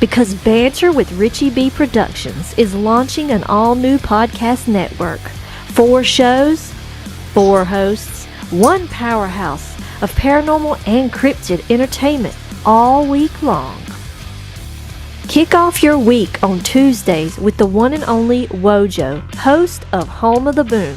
Because Banter with Richie B Productions is launching an all-new podcast network. 4 shows, 4 hosts, one powerhouse of paranormal and cryptid entertainment all week long. Kick off your week on Tuesdays with the one and only Wojo, host of Home of the Boom.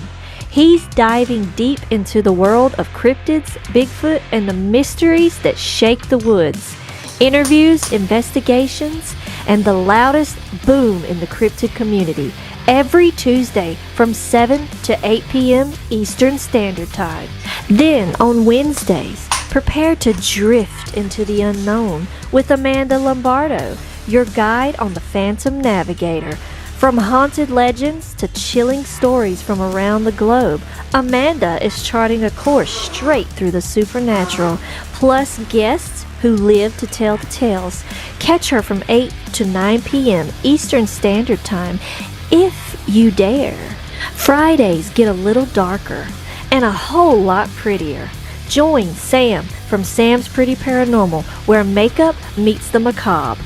He's diving deep into the world of cryptids, Bigfoot, and the mysteries that shake the woods. Interviews, investigations, and the loudest boom in the cryptid community every Tuesday from 7 to 8 p.m. Eastern Standard Time. Then on Wednesdays, prepare to drift into the unknown with Amanda Lombardo, your guide on the Phantom Navigator. From haunted legends to chilling stories from around the globe, Amanda is charting a course straight through the supernatural, plus guests who live to tell the tales. Catch her from 8 to 9 p.m. Eastern Standard Time, if you dare. Fridays get a little darker and a whole lot prettier. Join Sam from Sam's Pretty Paranormal, where makeup meets the macabre.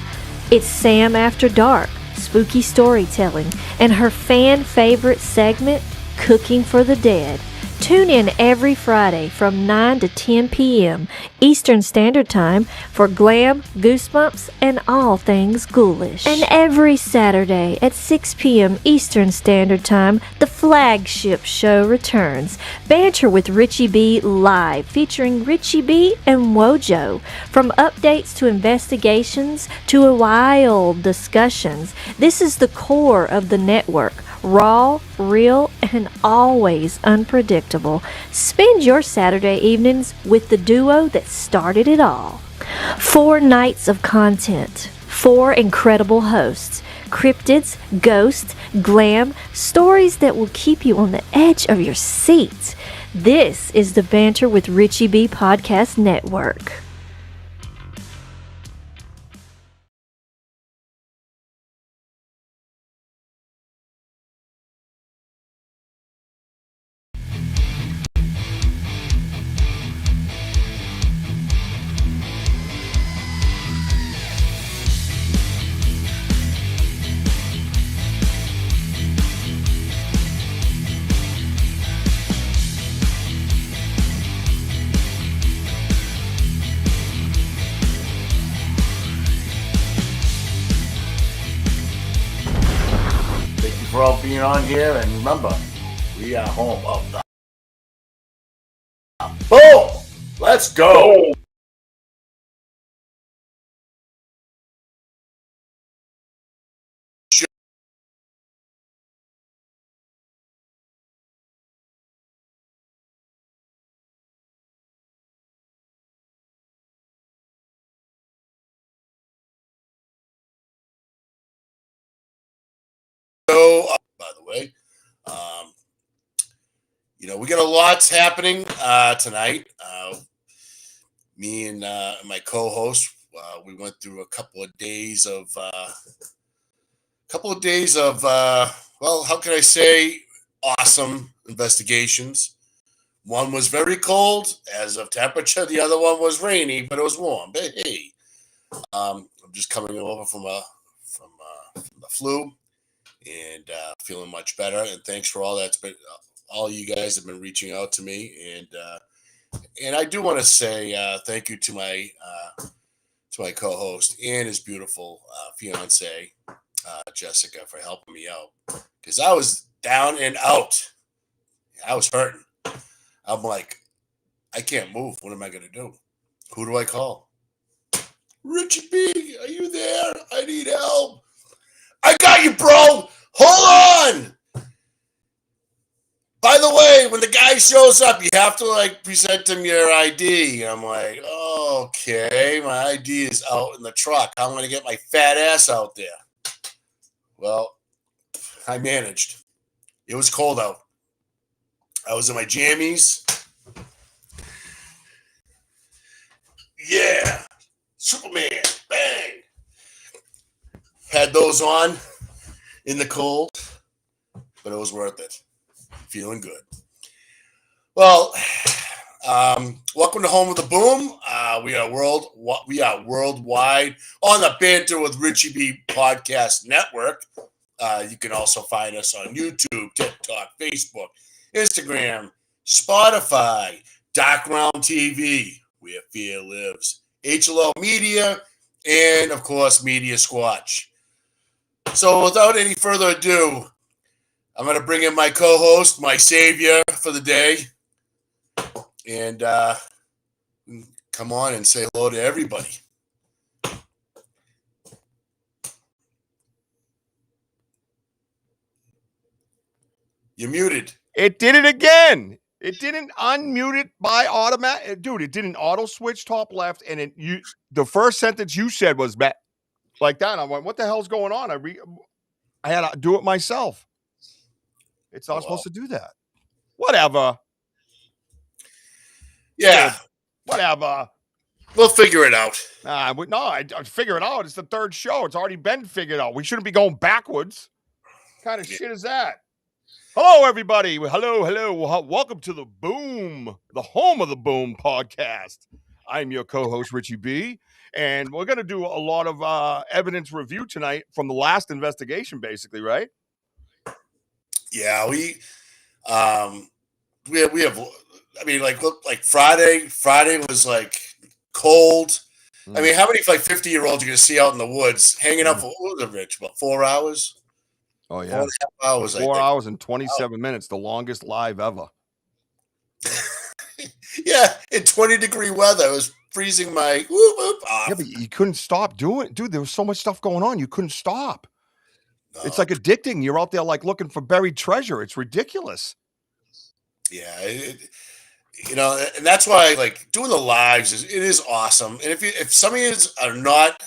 It's Sam After Dark, spooky storytelling, and her fan favorite segment, Cooking for the Dead. Tune in every Friday from 9 to 10 p.m. Eastern Standard Time for glam, goosebumps, and all things ghoulish. And every Saturday at 6 p.m. Eastern Standard Time, the flagship show returns. Banter with Richie B Live, featuring Richie B and Wojo. From updates to investigations to wild discussions, this is the core of the network. Raw, real, and always unpredictable. Spend your Saturday evenings with the duo that started it all. 4 nights of content, 4 incredible hosts, cryptids, ghosts, glam, stories that will keep you on the edge of your seat. This is the Banter with Richie B Podcast Network. For all being on here, and remember, we are home of the boom. Let's go. So, by the way, we got a lot's happening tonight. Me and my co-host, we went through a couple of days of, well, how can I say, awesome investigations. One was very cold, as of temperature. The other one was rainy, but it was warm. But hey, I'm just coming over from the flu. And feeling much better. And thanks for all that's been. All you guys have been reaching out to me, and I do want to say thank you to my co-host and his beautiful fiance Jessica for helping me out, because I was down and out. I was hurting. I'm like, I can't move. What am I gonna do? Who do I call? Richie B, are you there? I need help. I got you, bro. Hold on. By the way, when the guy shows up, you have to present him your ID. I'm like, okay, my ID is out in the truck. I'm going to get my fat ass out there. Well, I managed. It was cold out. I was in my jammies. Yeah. Superman. Bang. Had those on in the cold, but it was worth it. Feeling good. Well, Welcome to Home of the Boom. We are worldwide on the Banter with Richie B Podcast Network. You can also find us on YouTube, TikTok, Facebook, Instagram, Spotify, Dark Realm TV, Where Fear Lives, HLL Media, and of course Media Squatch. So without any further ado, I'm going to bring in my co-host, my savior for the day, and come on and say hello to everybody. You're muted. It did it again. It didn't unmute it by automatic. Dude, it did an auto switch top left, and the first sentence you said was like that. I went, what the hell's going on? I had to do it myself. It's not supposed to do that. Whatever. Yeah. Dude, whatever. We'll figure it out. I'd figure it out. It's the third show. It's already been figured out. We shouldn't be going backwards. What kind of shit is that? Hello, everybody. Hello. Welcome to the Boom, the Home of the Boom podcast. I'm your co-host, Richie B, and we're going to do a lot of evidence review tonight from the last investigation, basically, right? Yeah, we have. I mean, like Friday was like cold. I mean, how many 50-year-olds are going to see out in the woods hanging out for what was it, Rich? About 4 hours? Oh, yeah. 4.5 hours. 4 hours and 27 minutes, the longest live ever. Yeah, in 20-degree weather. It was freezing my whoop off. Yeah, but you couldn't stop doing it. Dude, there was so much stuff going on. You couldn't stop. No. It's like addicting. You're out there like looking for buried treasure. It's ridiculous. Yeah, and that's why like doing the lives is awesome. And if some of you are not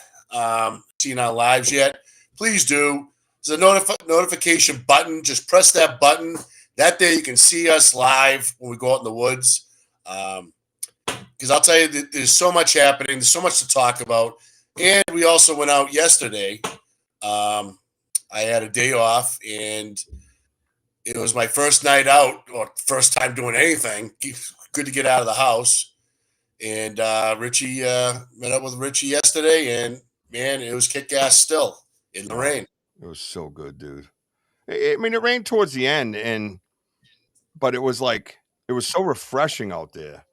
seeing our lives yet, please do. There's a notification button. Just press that button. That day you can see us live when we go out in the woods. Because I'll tell you, there's so much happening. There's so much to talk about. And we also went out yesterday. I had a day off, and it was my first night out, or first time doing anything. Good to get out of the house. And Richie met up with Richie yesterday, and man, it was kick-ass still in the rain. It was so good, dude. I mean, it rained towards the end, but it was so refreshing out there.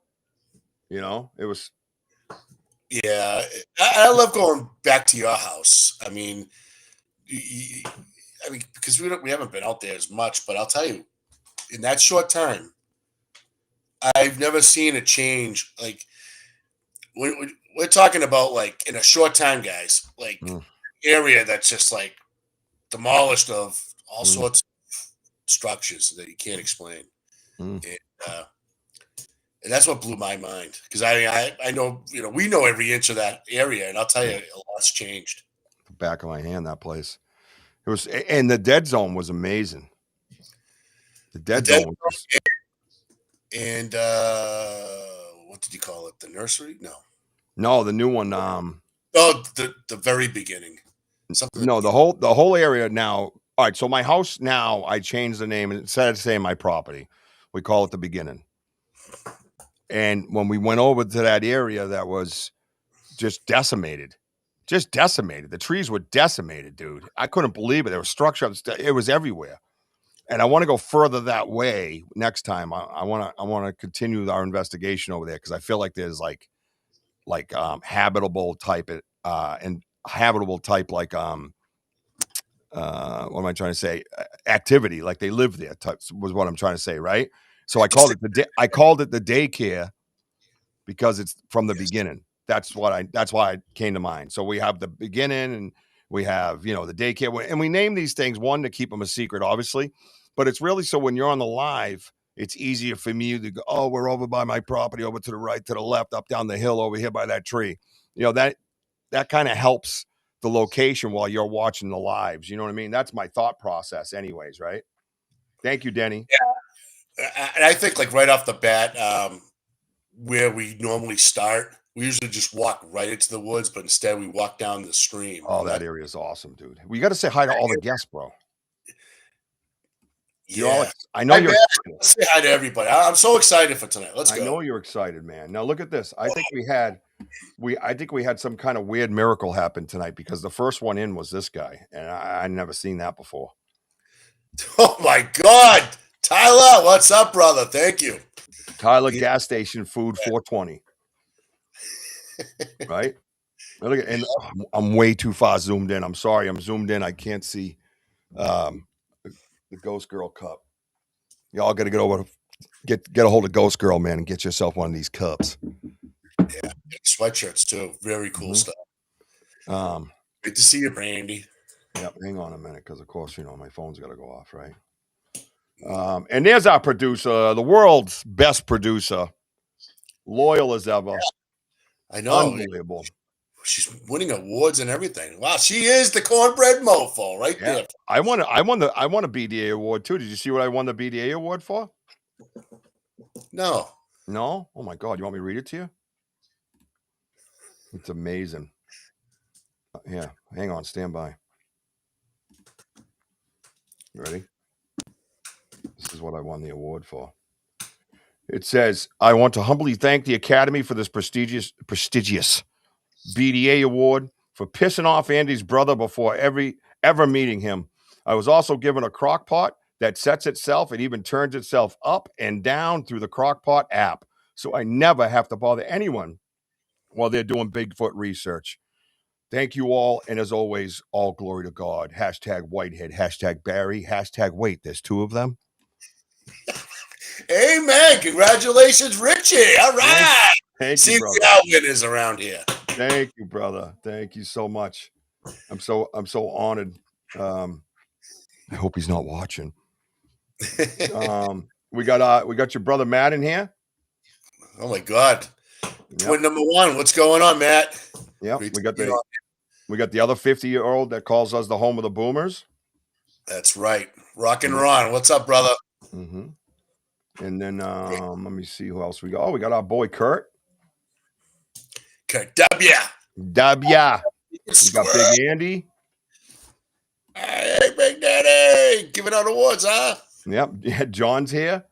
You know, it was. Yeah, I love going back to your house. I mean, because we haven't been out there as much, but I'll tell you, in that short time, I've never seen a change. Like we're talking about, like in a short time, guys, like area that's just like demolished of all sorts of structures that you can't explain. And that's what blew my mind, because I know, we know every inch of that area, and I'll tell you, a lot's changed. The back of my hand, that place. It was, and the dead zone was amazing. The dead zone was, and what did you call it? The nursery? No, the new one. The very beginning. No, the whole area now. All right, so my house now, I changed the name, and instead of saying my property, we call it the beginning. And when we went over to that area, that was just decimated. The trees were decimated, dude. I couldn't believe it. There was structure. It was everywhere. And I want to go further that way next time. I want to continue our investigation over there, because I feel like there's like habitable type and habitable type, like what am I trying to say? Activity, like they live there. Was what I'm trying to say, right? So I called it the daycare, because it's from the beginning. That's why it came to mind. So we have the beginning, and we have, the daycare, and we name these things, one, to keep them a secret, obviously, but it's really so when you're on the live, it's easier for me to go, oh, we're over by my property, over to the right, to the left, up down the hill, over here by that tree. That kind of helps the location while you're watching the lives. You know what I mean? That's my thought process anyways, right? Thank you, Denny. Yeah. And I think, like, right off the bat, where we normally start, we usually just walk right into the woods, but instead we walk down the stream. Oh, that area is awesome, dude. We got to say hi to all the guests, bro. Yeah. I know you're excited. Let's say hi to everybody. I'm so excited for tonight. Let's go. I know you're excited, man. Now look at this. I think we had some kind of weird miracle happen tonight because the first one in was this guy, and I never seen that before. Oh my God, Tyler, what's up, brother? Thank you, Tyler. Gas station food 420. Right? Now look at, and I'm way too far zoomed in. I'm sorry, I'm zoomed in. I can't see the Ghost Girl cup. Y'all got to get a hold of Ghost Girl, man, and get yourself one of these cups. Yeah, sweatshirts too. Very cool stuff. Good to see you, Brandy. Yep, hang on a minute, because of course, my phone's got to go off, right? And there's our producer, the world's best producer, loyal as ever. I know. Unbelievable. She's winning awards and everything. Wow, she is the cornbread mofo right there. I won a BDA award too. Did you see what I won the BDA award for? No. No? Oh my God, you want me to read it to you? It's amazing. Yeah, hang on, stand by. Ready? This is what I won the award for. It says, I want to humbly thank the Academy for this prestigious BDA award for pissing off Andy's brother before ever meeting him. I was also given a crock pot that sets itself and even turns itself up and down through the Crockpot app. So I never have to bother anyone while they're doing Bigfoot research. Thank you all. And as always, all glory to God. # Whitehead, # Barry, # wait, there's 2 of them. Amen. Congratulations, Richie. All right. Thank you, brother. See how winners around here. Thank you, brother. Thank you so much. I'm so honored. I hope he's not watching. We got your brother Matt in here. Oh my God. Twin number 1. What's going on, Matt? Yeah, we got the other 50-year-old that calls us the home of the boomers. That's right. Rock and Ron. What's up, brother? Mm-hmm. And then let me see who else we got. Oh, we got our boy Kurt. Kurt W. We got Big Andy. Hey, Big Daddy. Giving out awards, huh? Yep. Yeah, John's here.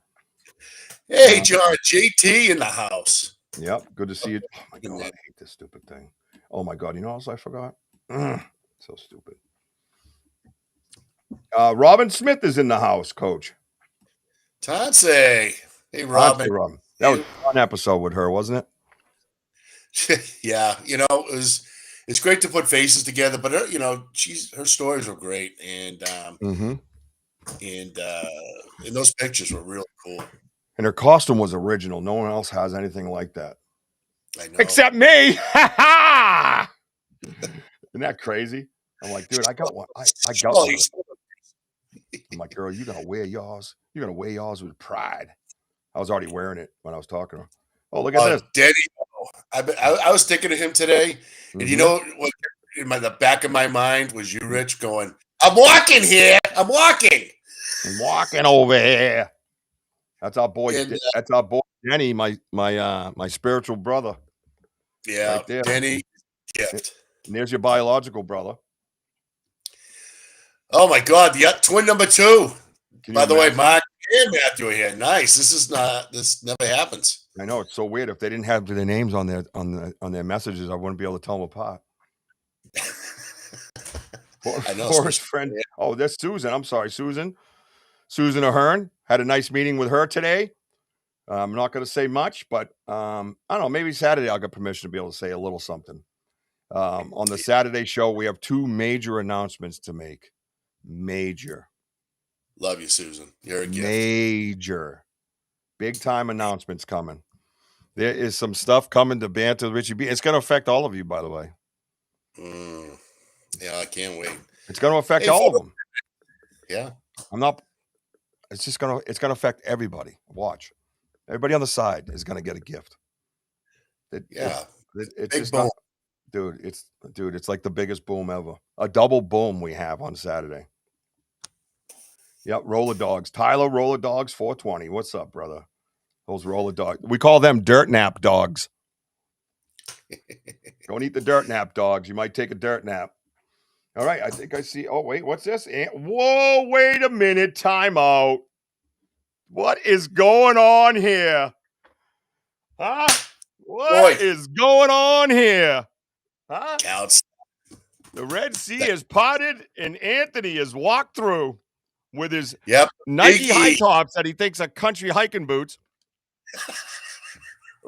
Hey, John. JT in the house. Yep. Good to see you. Oh, my God. I hate this stupid thing. Oh, my God. You know what else I forgot? So stupid. Robin Smith is in the house, Coach. Tansy. Hey, Robin. That was a fun episode with her, wasn't it? Yeah. It's great to put faces together, but her stories were great. And, and those pictures were really cool. And her costume was original. No one else has anything like that. I know. Except me. Isn't that crazy? I'm like, dude, I got one. I got one. I'm like, girl, you're gonna wear yours. You're gonna wear yours with pride. I was already wearing it when I was talking to her. Oh, look at this. Denny. I was thinking of him today. And you know what in the back of my mind was you, Rich, going, I'm walking here. I'm walking over here. That's our boy. That's our boy Denny, my spiritual brother. Yeah, right there. Denny gift. And there's your biological brother. Oh my God, the twin number 2. By the way, Mark and Matthew are here. Nice. This never happens. I know, it's so weird. If they didn't have their names on their messages, I wouldn't be able to tell them apart. I know. Forrest friend. Yeah. Oh, that's Susan. I'm sorry, Susan. Susan Ahern. Had a nice meeting with her today. I'm not going to say much, but I don't know. Maybe Saturday I'll get permission to be able to say a little something. On the Saturday show, we have 2 major announcements to make. Major. Love you, Susan. You're a gift. Major. Big time announcements coming. There is some stuff coming to Banter with Richie B. It's going to affect all of you, by the way. Yeah, I can't wait. It's going to affect all of them. Yeah. It's going to affect everybody. Watch. Everybody on the side is going to get a gift. It's just not, dude, it's like the biggest boom ever. A double boom we have on Saturday. Yep, roller dogs. Tyler, roller dogs 420. What's up, brother? Those roller dogs. We call them dirt nap dogs. Don't eat the dirt nap dogs. You might take a dirt nap. All right, I think I see. Oh, wait, what's this? Whoa, wait a minute. Time out. What is going on here? Huh? What is going on here? Huh? Counts. The Red Sea is parted and Anthony has walked through with his Nike high tops that he thinks are country hiking boots.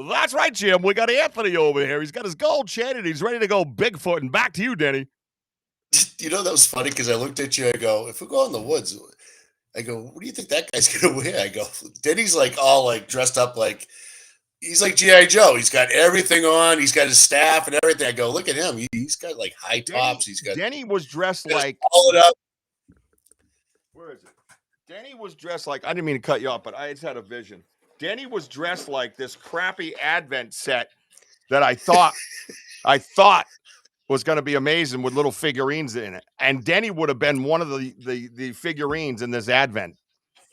That's right, Jim. We got Anthony over here. He's got his gold chain and he's ready to go Bigfoot. And back to you, Denny. You know, that was funny because I looked at you. I go, if we go in the woods, I go, what do you think that guy's going to wear? I go, Denny's like all like dressed up like he's like G.I. Joe. He's got everything on. He's got his staff and everything. I go, look at him. He's got like high tops. Denny was dressed like. All it up. Where is it? Denny was dressed like. I didn't mean to cut you off, but I just had a vision. Denny was dressed like this crappy Advent set that I thought was going to be amazing with little figurines in it. And Denny would have been one of the figurines in this Advent.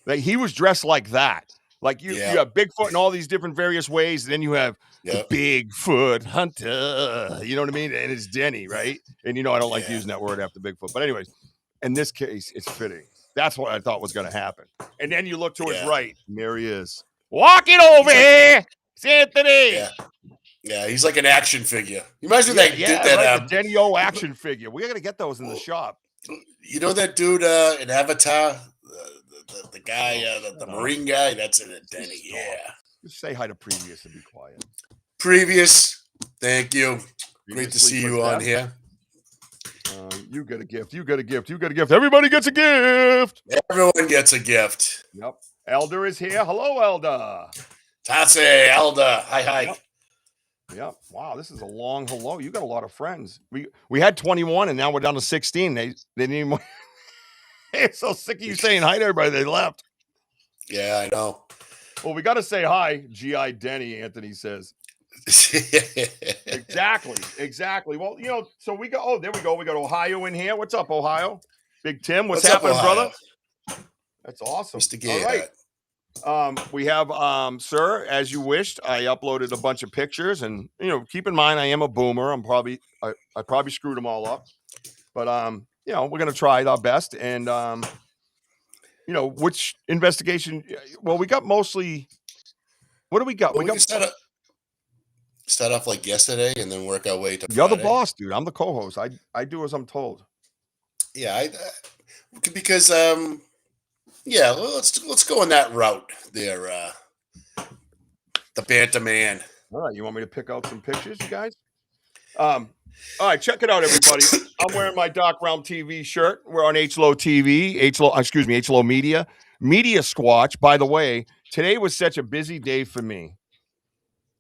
Like he was dressed like that. Like you have Bigfoot in all these different various ways. And then you have the Bigfoot hunter. You know what I mean? And it's Denny, right? And you know, I don't like using that word after Bigfoot. But anyways, in this case, it's fitting. That's what I thought was going to happen. And then you look to his right. And there he is. Walking over here. It's Anthony. Yeah, he's like an action figure. You imagine that the Denny O action figure. We're gonna get those in the shop. You know that dude in Avatar, the guy, the Marine guy. That's in it, Denny. Yeah. Just say hi to Previous and be quiet. Previous, thank you. Great to see you on here. You get a gift. You get a gift. You get a gift. Everybody gets a gift. Everyone gets a gift. Yep. Elder is here. Hello, Elder. Tatse, Elder. Hi. Yep. Wow, this is a long hello. You got a lot of friends. We had 21 and now we're down to 16. They didn't even. They're so sick of you saying hi to everybody. They left. Yeah, I know. Well, we got to say hi. G.I. Denny, Anthony says. Exactly. Well, you know, so we go. Oh, there we go. We got Ohio in here. What's up, Ohio? Big Tim, what's happening, up, brother? That's awesome. All right. We have, sir, as you wished, I uploaded a bunch of pictures and, you know, keep in mind, I am a boomer. I probably screwed them all up, but, you know, we're going to try our best. And, you know, which investigation, well, we got mostly, what do we got? Well, we got start off like yesterday and then work our way to You're Friday. The boss, dude. I'm the co-host. I do as I'm told. Yeah. Because, yeah, well, let's go on that route there. The Banter Man. All right, you want me to pick out some pictures, you guys? All right, check it out, everybody. I'm wearing my Dark Realm TV shirt. We're on HLO TV, HLO Media, Media Squatch. By the way, today was such a busy day for me,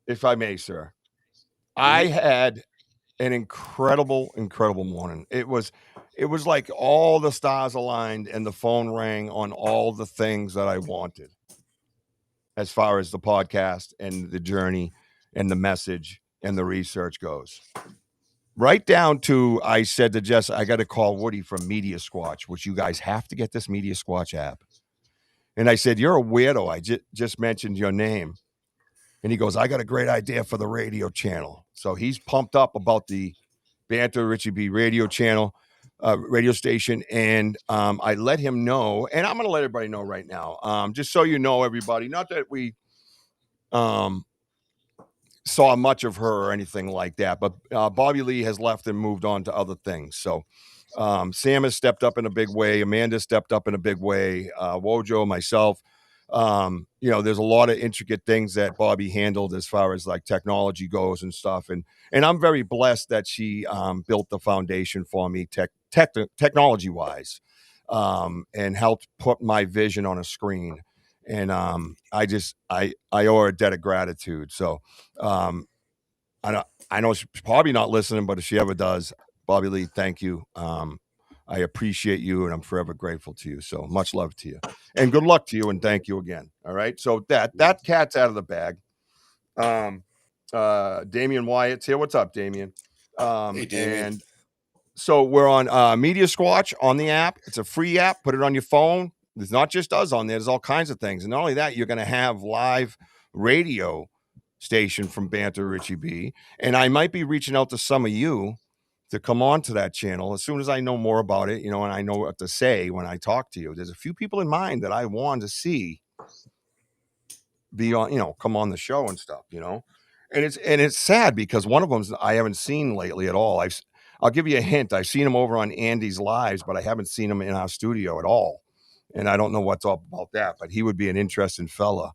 if I may, sir. I had an incredible morning. It was like all the stars aligned and the phone rang on all the things that I wanted as far as the podcast and the journey and the message and the research goes. Right down to, I said to Jess, I got to call Woody from Media Squatch, which you guys have to get this Media Squatch app. And I said, you're a weirdo. I just mentioned your name. And he goes, I got a great idea for the radio channel. So he's pumped up about the Banter Richie B radio channel, radio station. And I let him know, and I'm going to let everybody know right now, just so you know, everybody, not that we saw much of her or anything like that, but Bobby Lee has left and moved on to other things. So Sam has stepped up in a big way. Amanda stepped up in a big way. Wojo, myself. You know, there's a lot of intricate things that Bobby handled as far as like technology goes and stuff. And I'm very blessed that she built the foundation for me technology wise, and helped put my vision on a screen. And I owe her a debt of gratitude. So I know she's probably not listening, but if she ever does, Bobby Lee, thank you. I appreciate you and I'm forever grateful to you. So much love to you and good luck to you. And thank you again. All right. So that cat's out of the bag. Damian Wyatt's here. What's up, Damian? Hey, Damian. And so we're on Media Squatch on the app. It's a free app. Put it on your phone. There's not just us on there. There's all kinds of things. And not only that, you're going to have live radio station from Banter Richie B. And I might be reaching out to some of you to come on to that channel as soon as I know more about it, and I know what to say when I talk to you. There's a few people in mind that I want to see be on, come on the show and stuff, and it's sad because one of them I haven't seen lately at all. I'll give you a hint. I've seen him over on Andy's lives, but I haven't seen him in our studio at all. And I don't know what's up about that, but he would be an interesting fella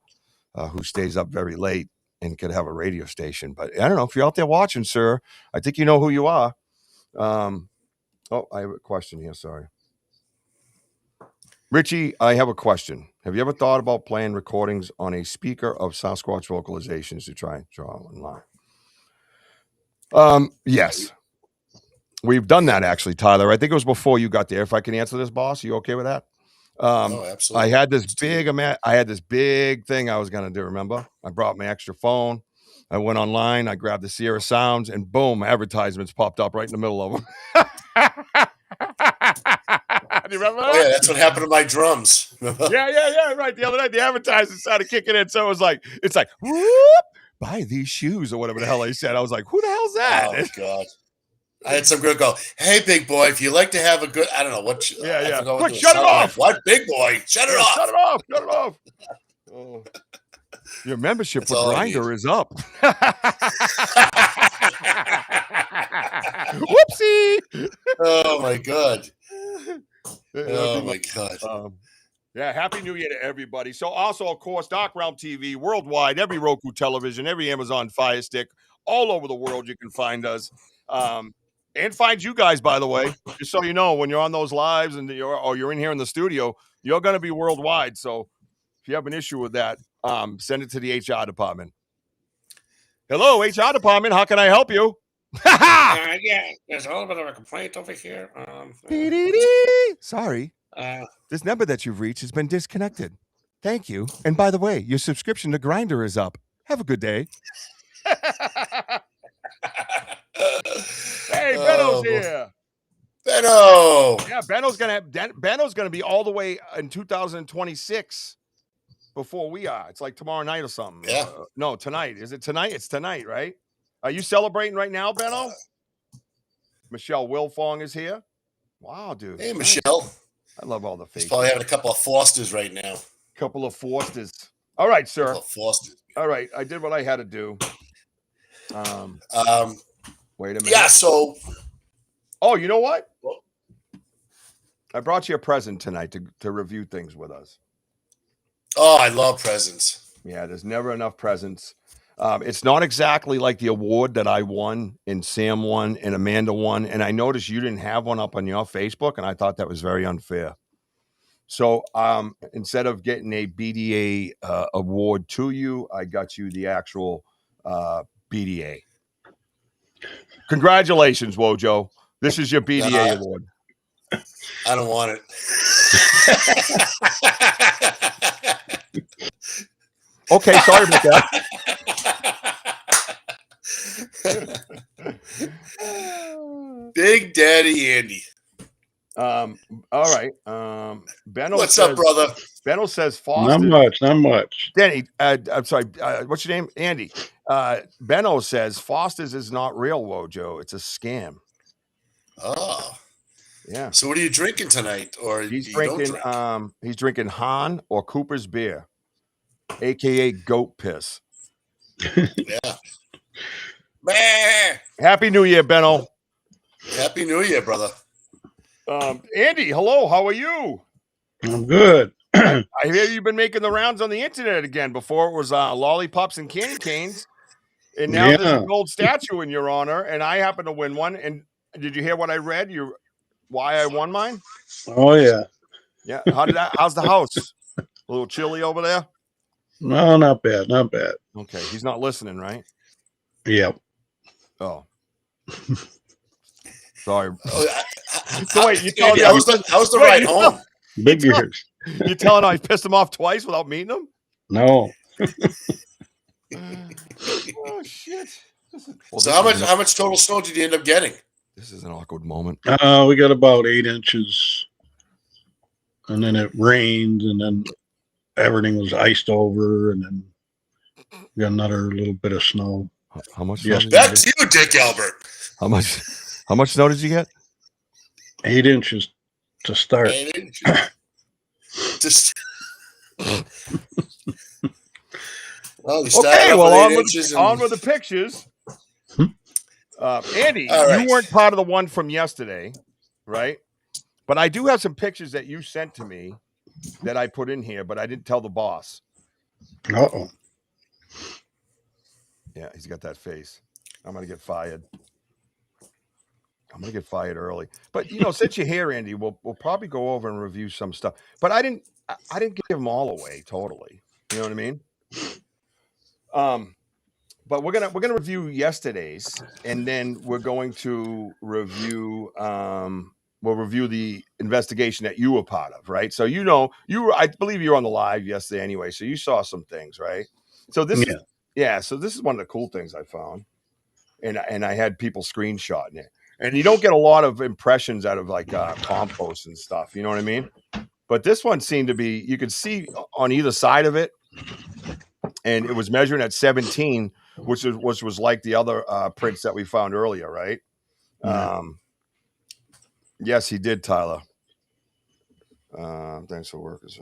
who stays up very late and could have a radio station. But I don't know if you're out there watching, sir. I think you know who you are. I have a question here. Sorry. Richie, I have a question. Have you ever thought about playing recordings on a speaker of Sasquatch vocalizations to try and draw online? Yes. We've done that actually, Tyler. I think it was before you got there. If I can answer this, boss, you okay with that? Absolutely. I had this big thing I was going to do. Remember, I brought my extra phone. I went online. I grabbed the Sierra Sounds, and boom, advertisements popped up right in the middle of them. Do you remember that? Oh, yeah, that's what happened to my drums. Yeah. Right. The other night, the advertisements started kicking in. So it's like, whoop, buy these shoes or whatever the hell they said. I was like, who the hell's that? Oh, God. I had some girl go, hey, big boy, if you like to have a good, I don't know what. Yeah. Quick, shut it off. What, big boy? Shut it off. Shut it off. Oh. Your membership for Grindr is up. Whoopsie. Oh, my God. Oh, my God. Yeah, Happy New Year to everybody. So also, of course, Dark Realm TV, worldwide, every Roku television, every Amazon Fire Stick, all over the world you can find us. And find you guys, by the way, just so you know, when you're on those lives and you're in here in the studio, you're going to be worldwide. So if you have an issue with that, send it to the HR department. Hello, HR department. How can I help you? Yeah, there's a little bit of a complaint over here. Sorry. This number that you've reached has been disconnected. Thank you. And by the way, your subscription to Grindr is up. Have a good day. Hey, Benno's here. Benno. Yeah, Benno's gonna be all the way in 2026 before we are. It's like tomorrow night or something. Yeah. No, tonight. Is it tonight? It's tonight, right? Are you celebrating right now, Benno? Michelle Wilfong is here. Wow, dude. Hey, Michelle. I love all the faces. He's probably having a couple of Fosters right now. Couple of Fosters. All right, sir. Fosters. All right, I did what I had to do. Wait a minute. Yeah, so. Oh, you know what? I brought you a present tonight to review things with us. Oh, I love presents. Yeah, there's never enough presents. It's not exactly like the award that I won and Sam won and Amanda won. And I noticed you didn't have one up on your Facebook, and I thought that was very unfair. So instead of getting a BDA award to you, I got you the actual BDA. Congratulations, Wojo. This is your BDA award. I don't want it. Okay, sorry about that. Big Daddy Andy. All right. Benno What's up, brother? Benno says Foster. Not much. Danny, I'm sorry. What's your name? Andy. Benno says Foster's is not real, Wojo. It's a scam. Oh. Yeah. So what are you drinking tonight? Or he's drinking he's drinking Han or Cooper's beer, aka goat piss. Yeah. Happy New Year, Benno. Happy New Year, brother. Andy, hello. How are you? I'm good. I hear you've been making the rounds on the internet again. Before it was lollipops and candy canes, and now there's a gold statue in your honor. And I happen to win one. And did you hear what I read? Why I won mine? Oh yeah. Yeah. How's the house? A little chilly over there? No, not bad. Not bad. Okay. He's not listening, right? Yep. Oh. Sorry. So wait, you telling me I was the ride home? Big ears. You telling I pissed him off twice without meeting him? No. Oh shit. Well, so how much total snow did you end up getting? This is an awkward moment. We got about 8 inches, and then it rained, and then everything was iced over, and then we got another little bit of snow. How much? Yes. Back to you, Dick Albert. How much How much snow did you get? 8 inches to start. 8 inches. Just. Well, we started Okay, off well, with 8 inches. on with the pictures. Andy, All right. you weren't part of the one from yesterday, right? But I do have some pictures that you sent to me that I put in here, but I didn't tell the boss. Uh-oh. Yeah, he's got that face. I'm going to get fired. I'm going to get fired early. But, since you're here, Andy, we'll probably go over and review some stuff. But I didn't give them all away totally. You know what I mean? But we're gonna review yesterday's, and then we're going to review we'll review the investigation that you were part of, right? So I believe you were on the live yesterday anyway, so you saw some things, right? So this is one of the cool things I found, and I had people screenshotting it, and you don't get a lot of impressions out of like compost and stuff, you know what I mean? But this one seemed to be, you could see on either side of it, and it was measuring at 17, which was like the other prints that we found earlier, right? Yeah. Yes, he did, Tyler. Thanks for workers.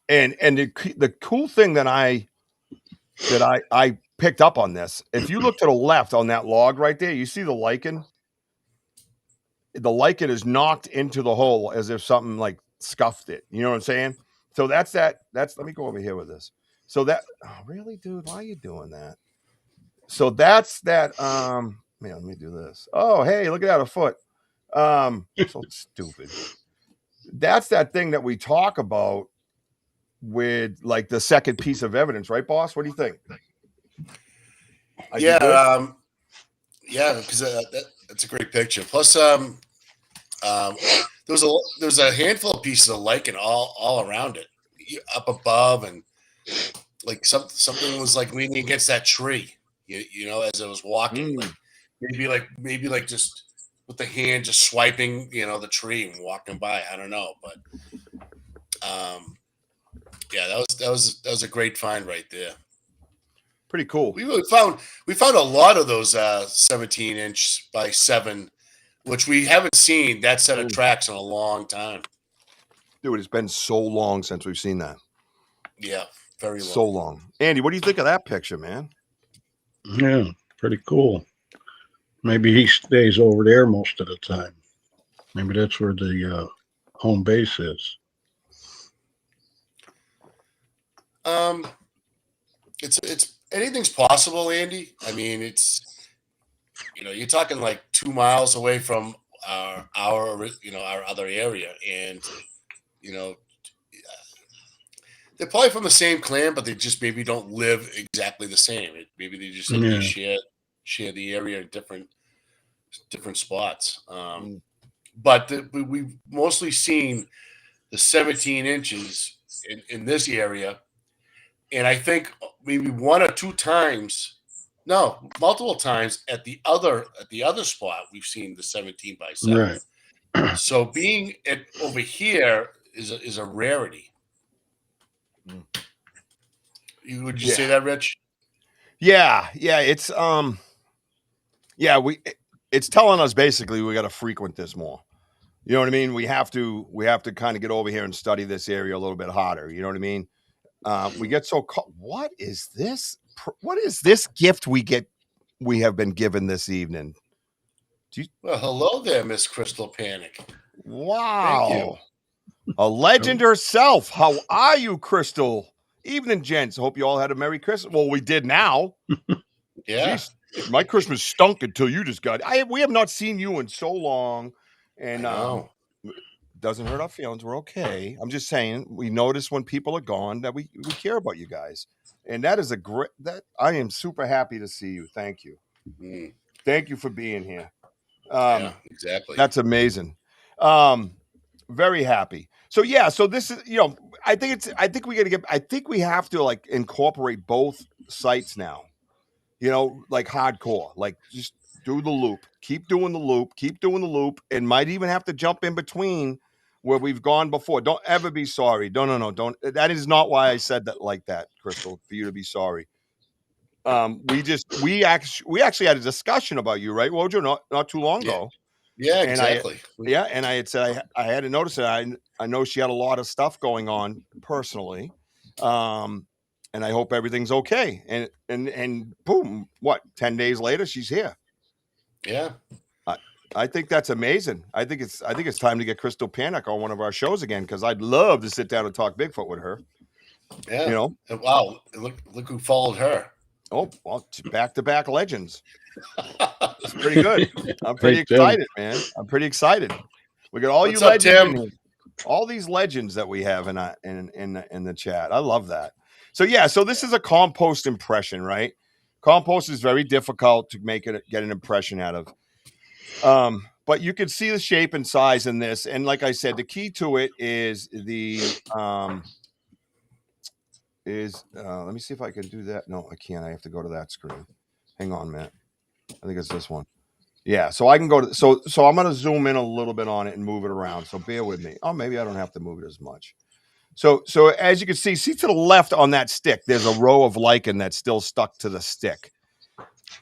And the cool thing that I picked up on this, if you look to the left on that log right there, you see the lichen. The lichen is knocked into the hole as if something like scuffed it. You know what I'm saying? So that's let me go over here with this. So really, dude, why are you doing that? So that's that. Man, let me do this. Oh, hey, look at that, a foot. So stupid. That's that thing that we talk about with like the second piece of evidence, right, boss? What do you think? Yeah, because that's a great picture. Plus, there was a handful of pieces of lichen all around it, up above, and like something was like leaning against that tree. As I was walking, maybe like just with the hand just swiping, the tree and walking by. I don't know, but that was a great find right there. Pretty cool. We found a lot of those 17-inch by 7, which we haven't seen that set of tracks in a long time. Dude, it's been so long since we've seen that. Yeah, very long. So long. Andy, what do you think of that picture, man? Yeah, pretty cool. Maybe he stays over there most of the time. Maybe that's where the home base is. It's anything's possible, Andy. I mean, it's you're talking like 2 miles away from our other area, and they're probably from the same clan, but they just maybe don't live exactly the same. Maybe they just share the area in different spots. But we've mostly seen the 17 inches in this area, and I think maybe one or two times, no, multiple times at the other spot we've seen the 17 by 7. Right. So being over here is a rarity. Would you say that, Rich? Yeah. It's it's telling us basically we got to frequent this more. You know what I mean? We have to kind of get over here and study this area a little bit harder. You know what I mean? We get so what is this? What is this gift we have been given this evening? Well, hello there, Miss Crystal Panic. Wow. Thank you. A legend herself. How are you, Crystal? Evening, gents. Hope you all had a Merry Christmas. Well, we did now. Yeah. Jeez, my Christmas stunk until you just got it. We have not seen you in so long. And doesn't hurt our feelings. We're okay. I'm just saying, we notice when people are gone that we care about you guys. And that is I am super happy to see you. Thank you. Thank you for being here. Yeah, exactly. That's amazing. Very happy. So this is, I think we have to like incorporate both sites now, like hardcore, like just do the loop, keep doing the loop, and might even have to jump in between where we've gone before. Don't ever be sorry. No, don't. That is not why I said that like that, Crystal, for you to be sorry. we actually had a discussion about you, right, Wojo, not too long ago. Yeah, And exactly. and I had said I had to notice it. I know she had a lot of stuff going on personally, and I hope everything's okay. And boom, 10 days later she's here. Yeah, I think that's amazing. I think it's time to get Crystal Panic on one of our shows again, because I'd love to sit down and talk Bigfoot with her. yeah. You know, And wow, look who followed her. oh well, back-to-back legends. It's pretty good. I'm pretty Hey, Tim. excited, man. I'm pretty excited. We got all What's you up, legends Tim? in here. All these legends that we have in the chat. I love that. So yeah, so this is a compost impression, right? Compost is very difficult to get an impression out of. But you can see the shape and size in this, and like I said, the key to it is let me see if I can do that. No, I can't. I have to go to that screen. Hang on, Matt. I think it's this one. Yeah, so I can go to so I'm going to zoom in a little bit on it and move it around. So bear with me. Oh, maybe I don't have to move it as much. So as you can see to the left on that stick, there's a row of lichen that's still stuck to the stick.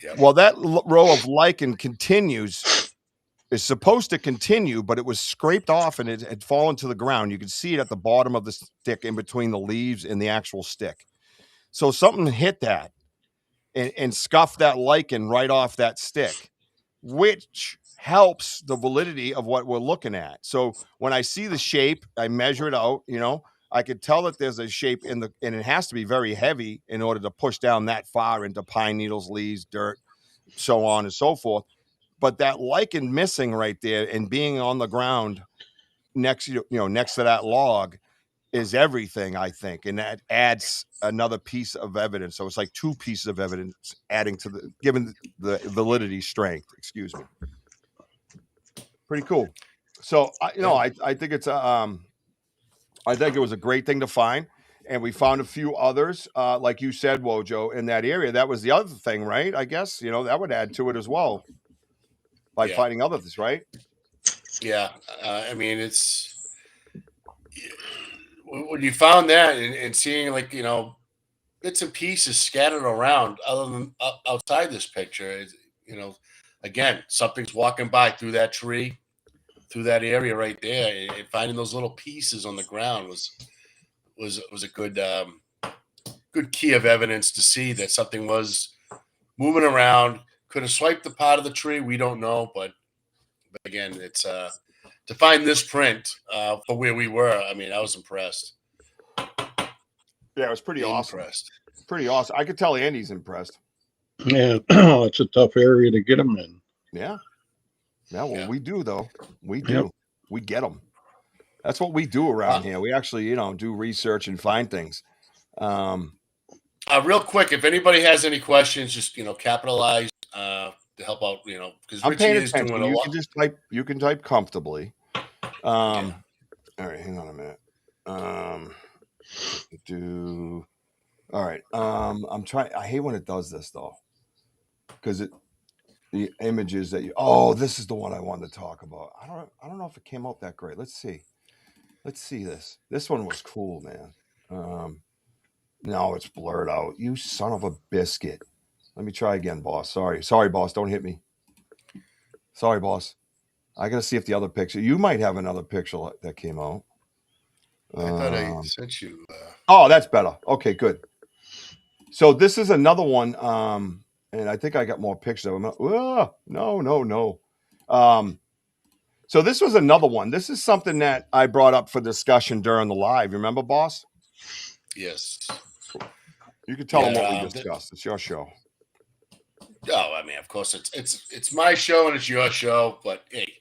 Yep. Well, that row of lichen is supposed to continue, but it was scraped off and it had fallen to the ground. You can see it at the bottom of the stick in between the leaves and the actual stick. So something hit that and scuffed that lichen right off that stick, which helps the validity of what we're looking at. So when I see the shape, I measure it out, I could tell that there's a shape and it has to be very heavy in order to push down that far into pine needles, leaves, dirt, so on and so forth. But that lichen missing right there and being on the ground next to that log is everything, I think. And that adds another piece of evidence. So it's like two pieces of evidence adding to given the validity strength, excuse me. Pretty cool. So I think it's I think it was a great thing to find. And we found a few others, like you said, Wojo, in that area. That was the other thing, right? I guess, that would add to it as well by finding others, right? Yeah. I mean, it's when you found that and seeing bits and pieces scattered around other than outside this picture, again, something's walking by through that tree, through that area right there, and finding those little pieces on the ground was a good key of evidence to see that something was moving around. Could have swiped the part of the tree, we don't know, but again, it's to find this print for where we were. I mean, I was impressed. Yeah, it was pretty awesome. Pretty awesome. I could tell Andy's impressed. Yeah, it's a tough area to get them in. Yeah. We do, though. We do. Yep. We get them. That's what we do around here. We actually, do research and find things. Real quick, if anybody has any questions, just capitalize to help out. Because I'm paying attention. You can just type. You can type comfortably. All right, hang on a minute. All right. I'm trying. I hate when it does this though, because the images that this is the one I wanted to talk about. I don't know if it came out that great. Let's see this. This one was cool, man. No, it's blurred out. You son of a biscuit. Let me try again, boss. Sorry, boss. Don't hit me. Sorry, boss. I gotta see if the other picture. You might have another picture that came out. I thought I sent you. Oh, that's better. Okay, good. So this is another one. And I think I got more pictures of them. No. So this was another one. This is something that I brought up for discussion during the live. You remember, boss? Yes. You can tell them what we discussed. It's your show. Oh, I mean, of course, it's my show and it's your show, but hey,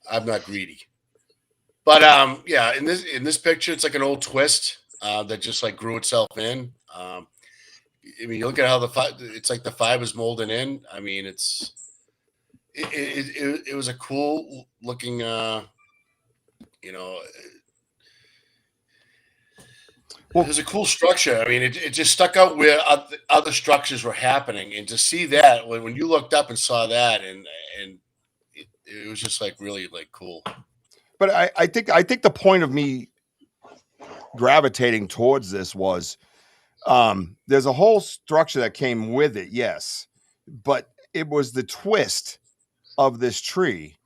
I'm not greedy. But in this picture, it's like an old twist that just like grew itself in. I mean, you look at how it's like the fibers molding in. I mean, it was a cool looking, Well, there's a cool structure. I mean, it just stuck out where other structures were happening, and to see that when you looked up and saw that, and it was just like really like cool. But I think the point of me gravitating towards this was There's a whole structure that came with it, yes, but it was the twist of this tree,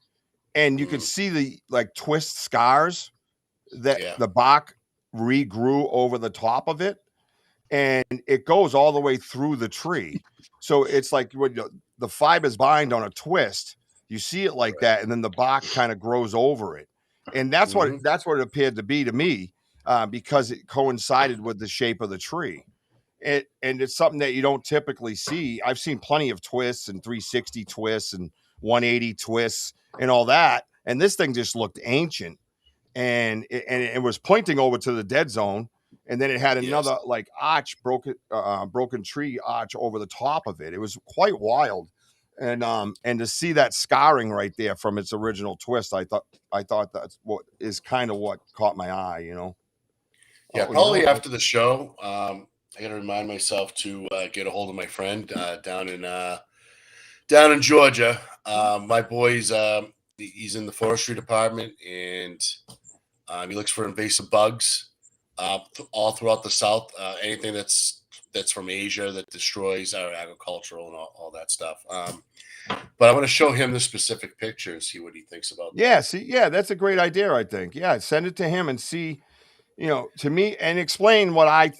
and you could see the like twist scars that Yeah. the bark regrew over the top of it, and it goes all the way through the tree. So it's like when the fibers bind on a twist, you see it like that, and then the bark kind of grows over it, and that's what it appeared to be to me, because it coincided with the shape of the tree. And it's something that you don't typically see. I've seen plenty of twists and 360 twists and 180 twists and all that, and this thing just looked ancient, and it was pointing over to the dead zone, and then it had another like arch, broken tree arch over the top of it. It was quite wild, and to see that scarring right there from its original twist, I thought that's what is kind of what caught my eye, you know. Yeah, probably after the show, I got to remind myself to get a hold of my friend down in Georgia. My boy's he's in the forestry department, and he looks for invasive bugs all throughout the South. Anything that's from Asia that destroys our agricultural and all that stuff. But I want to show him the specific picture and see what he thinks about that. Yeah, that's a great idea, I think. Yeah, send it to him and see, to me, and explain what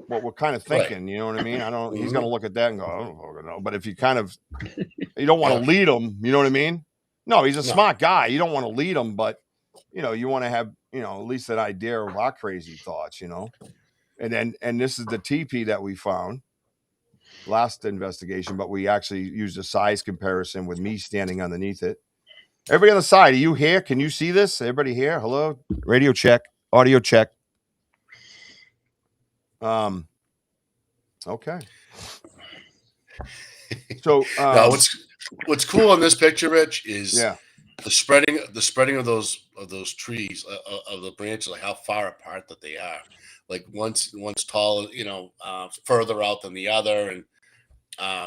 what we're kind of thinking. You know what I mean? I don't. He's gonna look at that and go, I don't fucking know. But if you you don't want to lead him, you know what I mean? No, he's a smart guy. You don't want to lead him, but you want to have at least an idea of our crazy thoughts. And this is the TP that we found last investigation, but we actually used a size comparison with me standing underneath it. Everybody on the side, are you here? Can you see this? Everybody here? Hello? Radio check. Audio check. Okay. So now what's cool on this picture, Rich, is the spreading of those trees, of the branches, like how far apart that they are. Like one's tall, further out than the other, and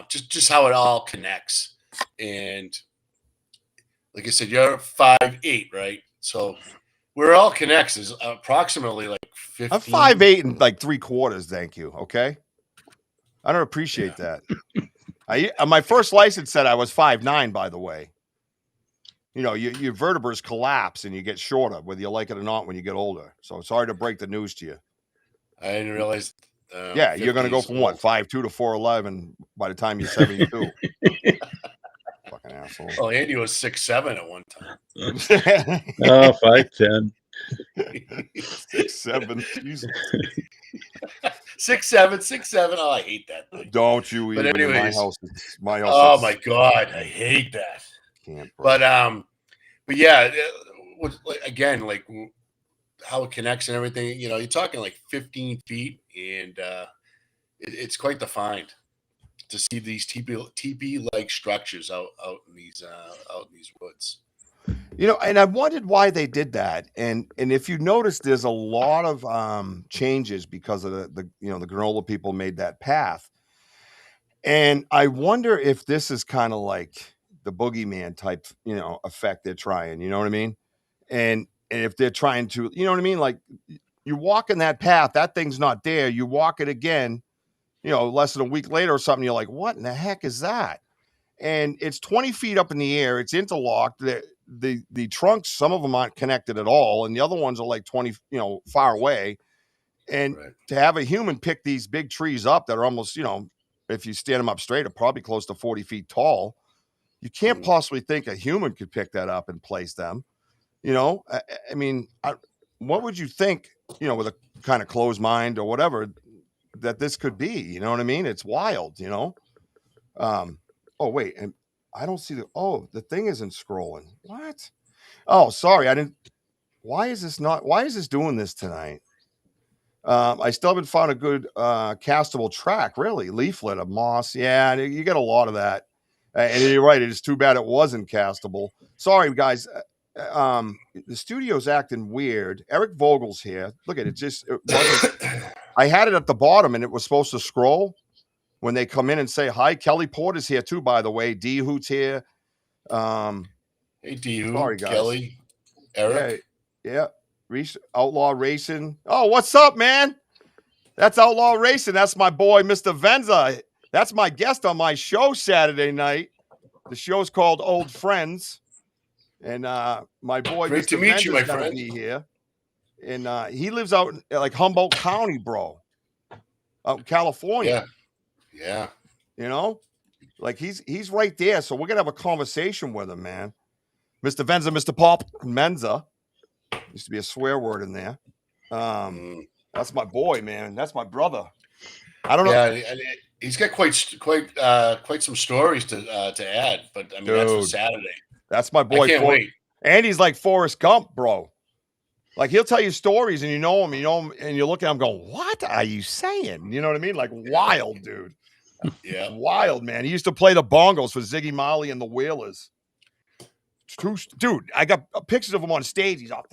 just how it all connects. And like I said, you're 5'8", right? So we're all connects is approximately like 15. I'm 5'8" and like 3/4. Thank you. Okay. I don't appreciate that. My first license said I was 5'9", by the way. Your vertebrae collapse and you get shorter, whether you like it or not, when you get older. So sorry to break the news to you. I didn't realize. You're going to go from what, 5'2" to 4'11" by the time you're 72. Fucking asshole. Oh, Andy was 6'7" at one time. 5'10". 6'7". Jesus. 6'7". Oh, I hate that thing. Don't you even? But anyways, my house. Oh my God, I hate that. Can't. But yeah, again, like how it connects and everything. You're talking like 15 feet, and it's quite the find to see these teepee like structures out in these woods. And I wondered why they did that. And if you notice, there's a lot of changes because of the granola people made that path. And I wonder if this is kind of like the boogeyman type, effect they're trying, you know what I mean? And if they're trying to, you know what I mean? Like you walk in that path, that thing's not there. You walk it again, less than a week later or something. You're like, what in the heck is that? And it's 20 feet up in the air. It's interlocked. The trunks, some of them aren't connected at all, and the other ones are like 20, far away. And to have a human pick these big trees up that are almost, if you stand them up straight, are probably close to 40 feet tall. You can't possibly think a human could pick that up and place them. I mean, what would you think, with a kind of closed mind or whatever, that this could be? You know what I mean? It's wild, Oh, wait. And I don't see the thing isn't scrolling. What? Oh, sorry. Why is this doing this tonight? I still haven't found a good castable track, really. Leaflet of moss. Yeah, you get a lot of that. And you're right. It's too bad it wasn't castable. Sorry, guys. The studio's acting weird. Eric Vogel's here. Look at it. I had it at the bottom and it was supposed to scroll when they come in and say hi. Kelly Porter's here too, by the way. D Hoot's here. Hey, D Hoot. Sorry, guys. Kelly, Eric. Yeah. Outlaw Racing. Oh, what's up, man? That's Outlaw Racing. That's my boy, Mr. Venza. That's my guest on my show Saturday night. The show's called Old Friends. And my boy, Great to Mr. meet you, Venza's my going to friend. be here. And he lives out in like Humboldt County, bro. Out in California. Yeah. You know? Like he's right there. So we're going to have a conversation with him, man. Mr. Venza, Mr. Pop Menza. Used to be a swear word in there. That's my boy, man. That's my brother. I don't know. Yeah, and he's got quite some stories to add, but I mean that's for Saturday. That's my boy. I can't wait. And he's like Forrest Gump, bro. Like he'll tell you stories, and you know him, and you look at him, going, "What are you saying?" You know what I mean? Like wild, dude. Yeah, wild, man. He used to play the bongos for Ziggy Marley and the Whalers. Dude, I got pictures of him on stage. He's all,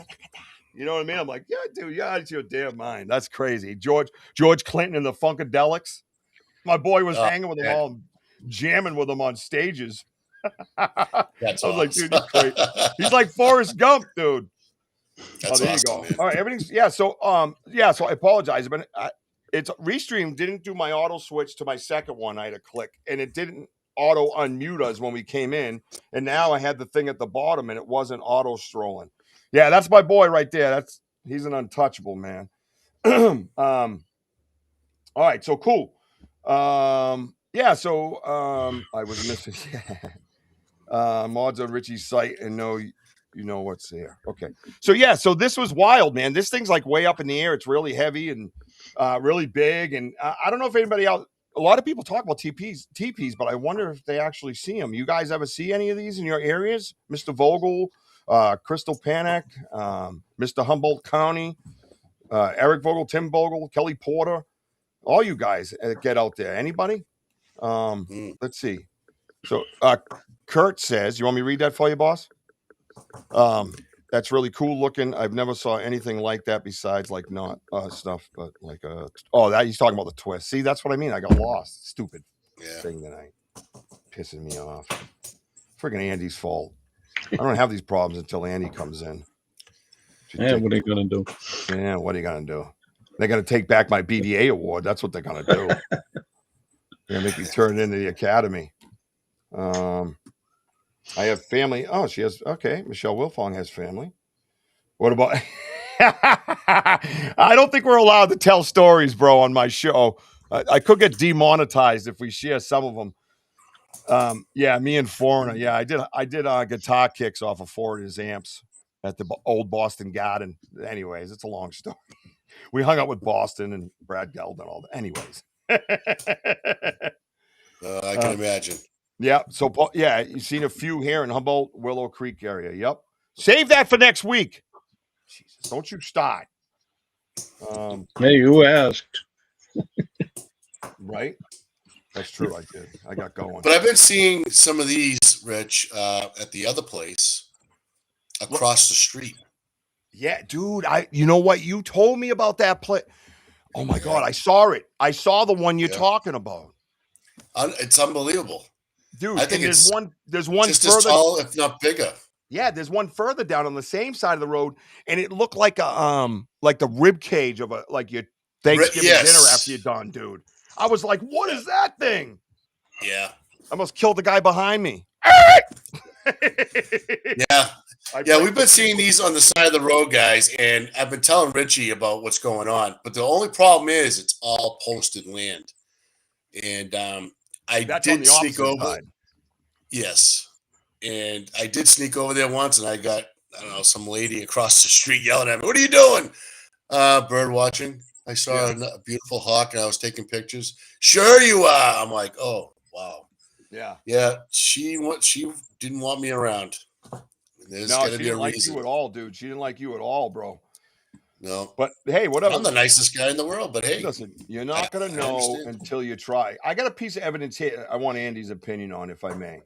you know what I mean? I'm like, yeah, dude, yeah, it's your damn mind. That's crazy. George Clinton and the Funkadelics. My boy was hanging with them all, jamming with them on stages. That's I was awesome. like, dude, he's great. He's like Forrest Gump, dude. That's there awesome, you go. man. All right, everything's So I apologize, but it's Restream didn't do my auto switch to my second one. I had to click, and it didn't auto unmute us when we came in, and now I had the thing at the bottom, and it wasn't auto strolling. Yeah, that's my boy right there. He's an untouchable, man. All right, so cool. I was missing mods on Richie's site and you know what's there. Okay. So this was wild, man. This thing's like way up in the air. It's really heavy and really big. And I don't know if anybody else, a lot of people talk about TPs, but I wonder if they actually see them. You guys ever see any of these in your areas? Mr. Vogel, Crystal Panic, Mr. Humboldt County, Eric Vogel, Tim Vogel, Kelly Porter, all you guys get out there. Anybody? Let's see. So Kurt says, you want me to read that for you, boss? That's really cool looking. I've never saw anything like that besides like not stuff, but like that he's talking about the twist. See, that's what I mean. I got lost. Stupid thing tonight. Pissing me off. Friggin' Andy's fault. I don't have these problems until Andy comes in. Yeah, what are you gonna do? Yeah, what are you gonna do? They're gonna take back my BDA award. That's what they're gonna do. They're gonna make me turn it into the academy. I have family. Oh, she has. Okay, Michelle Wilfong has family. What about? I don't think we're allowed to tell stories, bro, on my show. I could get demonetized if we share some of them. Me and Foreigner. Yeah, I did guitar kicks off of Foreigner's amps at the old Boston Garden. Anyways, it's a long story. We hung out with Boston and Brad Geld and all that. Anyways. I can imagine. Yeah. So, you've seen a few here in Humboldt, Willow Creek area. Yep. Save that for next week. Jesus, don't you start. Hey, who asked? Right? That's true. I did. I got going. But I've been seeing some of these, Rich, at the other place across the street. Yeah, dude. You know what? You told me about that place. Oh my God. I saw it. I saw the one you're talking about. It's unbelievable. Dude, I think there's one just further, as tall, if not bigger. Yeah, there's one further down on the same side of the road, and it looked like like the rib cage of your Thanksgiving dinner after you're done, dude. I was like, what is that thing? Yeah. I almost killed the guy behind me. Yeah, we've been seeing these on the side of the road, guys, and I've been telling Richie about what's going on. But the only problem is it's all posted land. And I did sneak over. Side. Yes. And I did sneak over there once, and I got, I don't know, some lady across the street yelling at me, "What are you doing?" Bird watching. I saw a beautiful hawk, and I was taking pictures. "Sure you are." I'm like, oh, wow. Yeah. Yeah, she didn't want me around. There's no, gotta she be didn't a like reason. you at all, dude. She didn't like you at all, bro. No. But hey, whatever. I'm the nicest guy in the world, but hey. Listen, you're not going to know until you try. I got a piece of evidence here I want Andy's opinion on, if I may.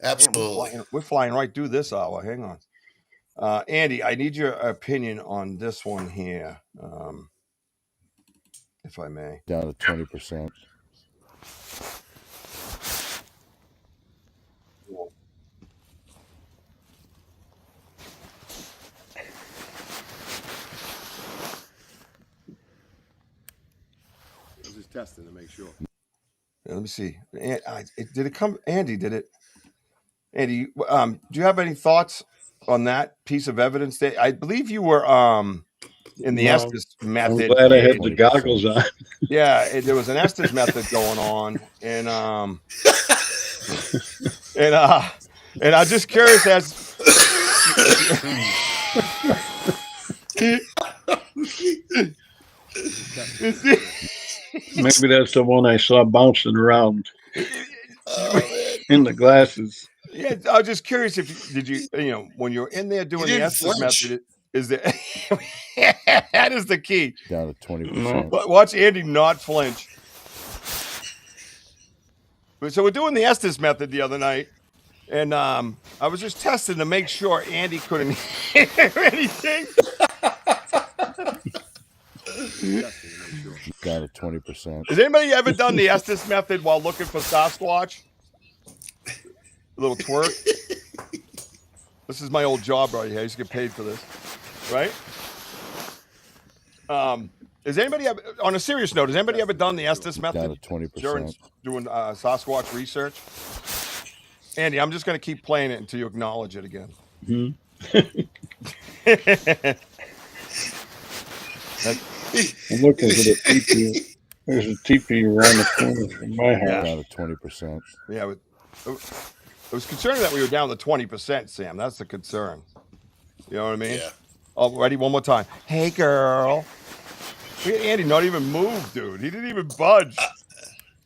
Absolutely. Man, we're flying right through this hour. Hang on. Andy, I need your opinion on this one here, if I may. Down to 20%. testing to make sure. Yeah, let me see. Did it come? Andy, did it? Andy, do you have any thoughts on that piece of evidence? That I believe you were in the Estes method. I'm glad I had the goggles on. Yeah, there was an Estes method going on, and I'm just curious as. Maybe that's the one I saw bouncing around in the glasses. Yeah, I was just curious if did you when you're in there doing the Estes method, is there that is the key. Down to 20%. Watch Andy not flinch. So we're doing the Estes method the other night, and I was just testing to make sure Andy couldn't hear anything. Down to 20%. Has anybody ever done the Estes method while looking for Sasquatch? A little twerk. This is my old job right here. I used to get paid for this, right? Has anybody ever, on a serious note, has anybody ever done the Estes method? Down to 20%. Doing Sasquatch research? Andy, I'm just going to keep playing it until you acknowledge it again. Mm-hmm. I'm looking for the teepee. There's a teepee around the corner from my house. Down to 20%. Yeah, it was concerning that we were down to 20%, Sam. That's the concern. You know what I mean? Yeah. Oh, ready? One more time. Hey, girl. Look at Andy not even move, dude. He didn't even budge.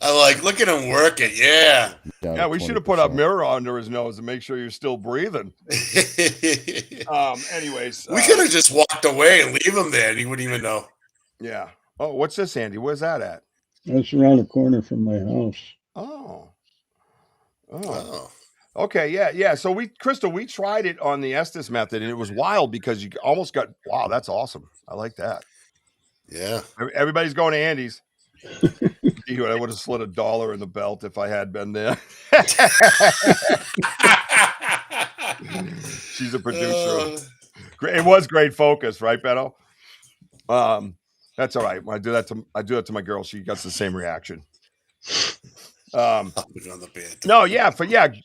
I like, look at him work it. Yeah. Yeah, we should have put a mirror under his nose to make sure you're still breathing. Anyways. We could have just walked away and leave him there and he wouldn't even know. Yeah. Oh, what's this, Andy? Where's that at? That's around the corner from my house. Oh. Okay, yeah. So Crystal, we tried it on the Estes method, and it was wild because you almost got, wow, that's awesome. I like that. Yeah. Everybody's going to Andy's. I would have slid $1 in the belt if I had been there. She's a producer. It was great focus, right, Beto? That's all right. When I do that to my girl, she gets the same reaction. No,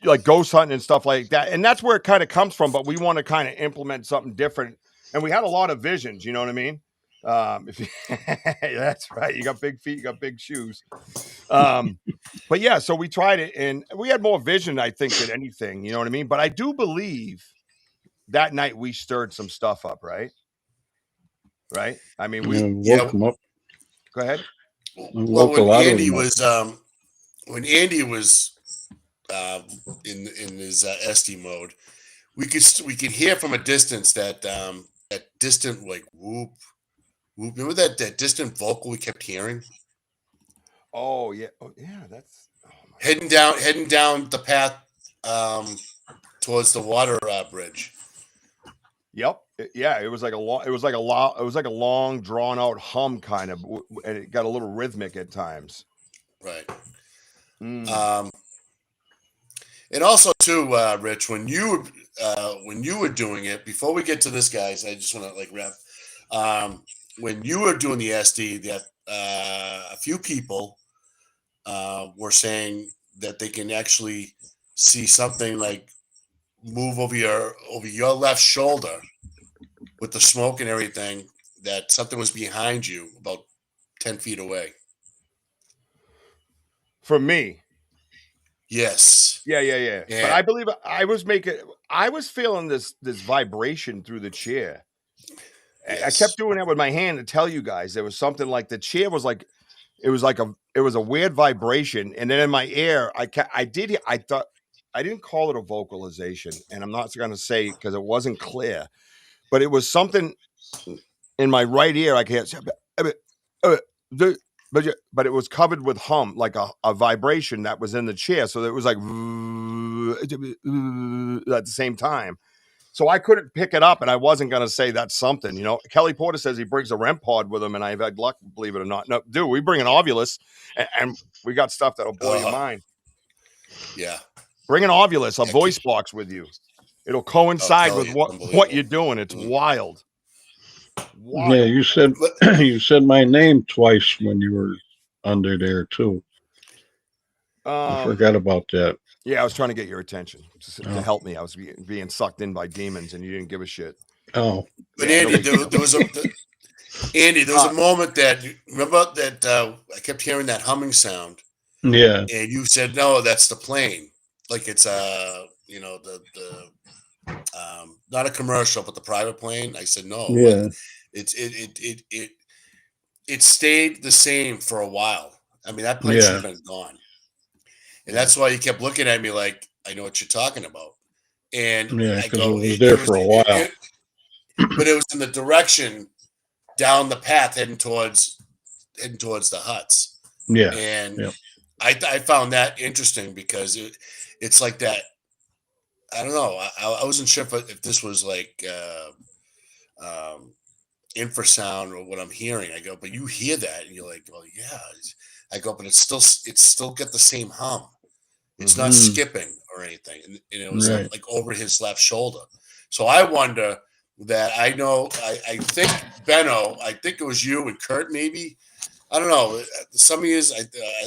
like ghost hunting and stuff like that, and that's where it kind of comes from. But we want to kind of implement something different, and we had a lot of visions. You know what I mean? That's right. You got big feet, you got big shoes. But yeah, so we tried it, and we had more vision, I think, than anything. You know what I mean? But I do believe that night we stirred some stuff up, right? Right? I mean, we woke them up. Go ahead. Well, when Andy was in his SD mode, we could hear from a distance that distant like whoop. Remember that distant vocal we kept hearing? Oh yeah, that's heading down the path towards the water bridge. Yep. It was like a long drawn out hum kind of, and it got a little rhythmic at times. Right. And also too, Rich, when you were doing it, before we get to this, guys, I just want to like wrap. When you were doing the SD, that a few people were saying that they can actually see something like move over your left shoulder with the smoke and everything. That something was behind you about 10 feet away. From me. Yes. Yeah. But I believe I was feeling this vibration through the chair. Yes. I kept doing that with my hand to tell you guys there was something like the chair was like it was a weird vibration, and then in my ear I thought I didn't call it a vocalization, and I'm not going to say because it wasn't clear, but it was something in my right ear. I can't say, but it was covered with hum, like a vibration that was in the chair. So it was like at the same time. So I couldn't pick it up, and I wasn't going to say that's something. You know, Kelly Porter says he brings a REM pod with him, and I've had luck, believe it or not. No, dude, we bring an Ovulus, and we got stuff that'll blow your mind. Yeah. Bring an Ovulus, a voice box with you. It'll coincide with what you're doing. It's wild. Yeah, you said my name twice when you were under there too. I Um, forgot about that. yeah, I was trying to get your attention to Oh. help me. I was being sucked in by demons, and you didn't give a shit. Oh, But Yeah, Andy, nobody- there was a moment that remember that I kept hearing that humming sound, yeah, and you said no, that's the plane. Like it's you know the not a commercial, but the private plane. I said no, yeah, it stayed the same for a while. I mean, that plane should have been gone, and that's why you kept looking at me like I know what you're talking about. And yeah, I because it go, was there for a while. but it was in the direction down the path heading towards the huts. Yeah, And yep. I found that interesting because it's like that. I don't know. I wasn't sure if this was like infrasound or what I'm hearing. I go, but you hear that and you're like, well, yeah. I go, but it's still got the same hum. It's not skipping or anything, and it was Right. like over his left shoulder. So I wonder that I know. I think Benno. I think it was you and Kurt. Maybe I don't know. Some of you is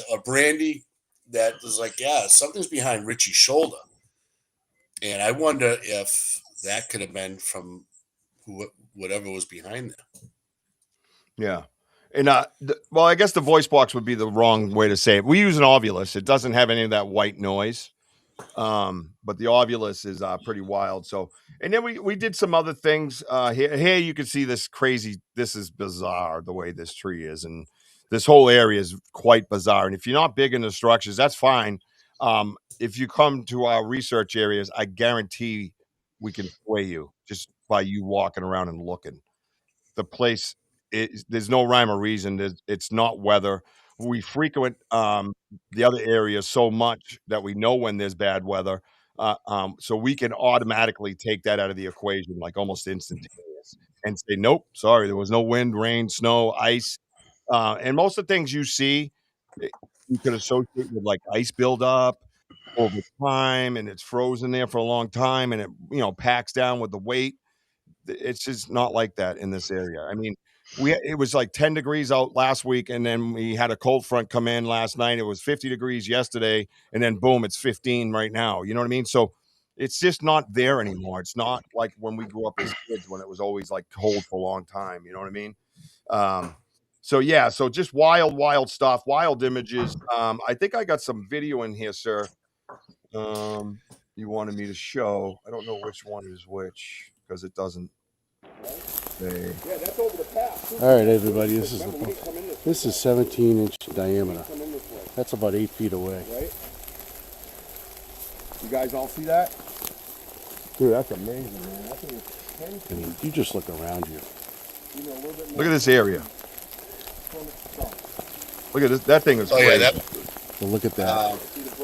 or Brandy that was like, yeah, something's behind Richie's shoulder, and I wonder if that could have been from whatever was behind there. Yeah. And well, I guess the voice box would be the wrong way to say it. We use an ovulus. It doesn't have any of that white noise. But the ovulus is pretty wild. So, and then we did some other things. Here you can see this crazy. This is bizarre the way this tree is, and this whole area is quite bizarre. And if you're not big into structures, that's fine. If you come to our research areas, I guarantee we can sway you just by you walking around and looking. The place there's no rhyme or reason. It's not weather. We frequent the other areas so much that we know when there's bad weather, so we can automatically take that out of the equation, like almost instantaneous, and say, "Nope, sorry, there was no wind, rain, snow, ice," and most of the things you see, you could associate with like ice buildup over time, and it's frozen there for a long time, and it packs down with the weight. It's just not like that in this area. I mean, it was like 10 degrees out last week, and then we had a cold front come in last night. It was 50 degrees yesterday, and then boom, it's 15 right now. You know what I mean? So it's just not there anymore. It's not like when we grew up as kids when it was always like cold for a long time. You know what I mean? So yeah, so just wild stuff, wild images. I think I got some video in here, sir. You wanted me to show. I don't know which one is which because it doesn't say. All right, everybody. This is 17-inch diameter. That's about 8 feet away. You guys all see that? Dude, that's amazing, man. I mean, you just look around you. Look at this area. Look at this. That thing is Oh crazy. yeah, So look at that.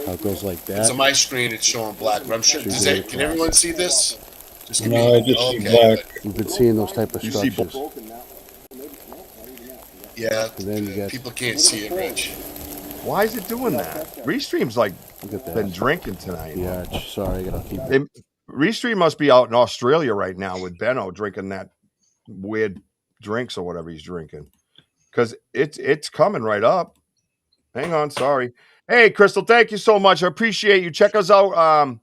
How it goes like it's that. on my screen. It's showing black. But I'm sure. Can everyone see this? Just give No, I just see black. You've been seeing those type of You see structures. Yeah, And then you get- people can't see it, Rich. Why is it doing that? Restream's like Look at been that. drinking tonight. Yeah, sorry, I gotta keep. Restream must be out in Australia right now with Benno drinking that weird drinks or whatever he's drinking. Because it's coming right up. Hang on, sorry. Hey, Crystal, thank you so much. I appreciate you. Check us out.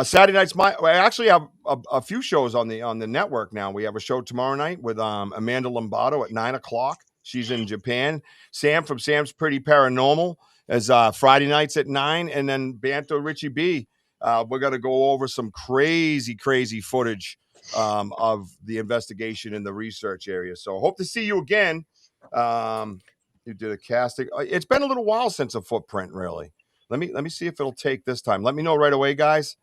Saturday nights. We actually have a few shows on the network now. We have a show tomorrow night with Amanda Lombardo at 9:00. She's in Japan. Sam from Sam's Pretty Paranormal is Friday nights at 9, and then Banter Richie B. We're gonna go over some crazy footage of the investigation in the research area. So hope to see you again. You did a casting. It's been a little while since a footprint, really. Let me see if it'll take this time. Let me know right away, guys.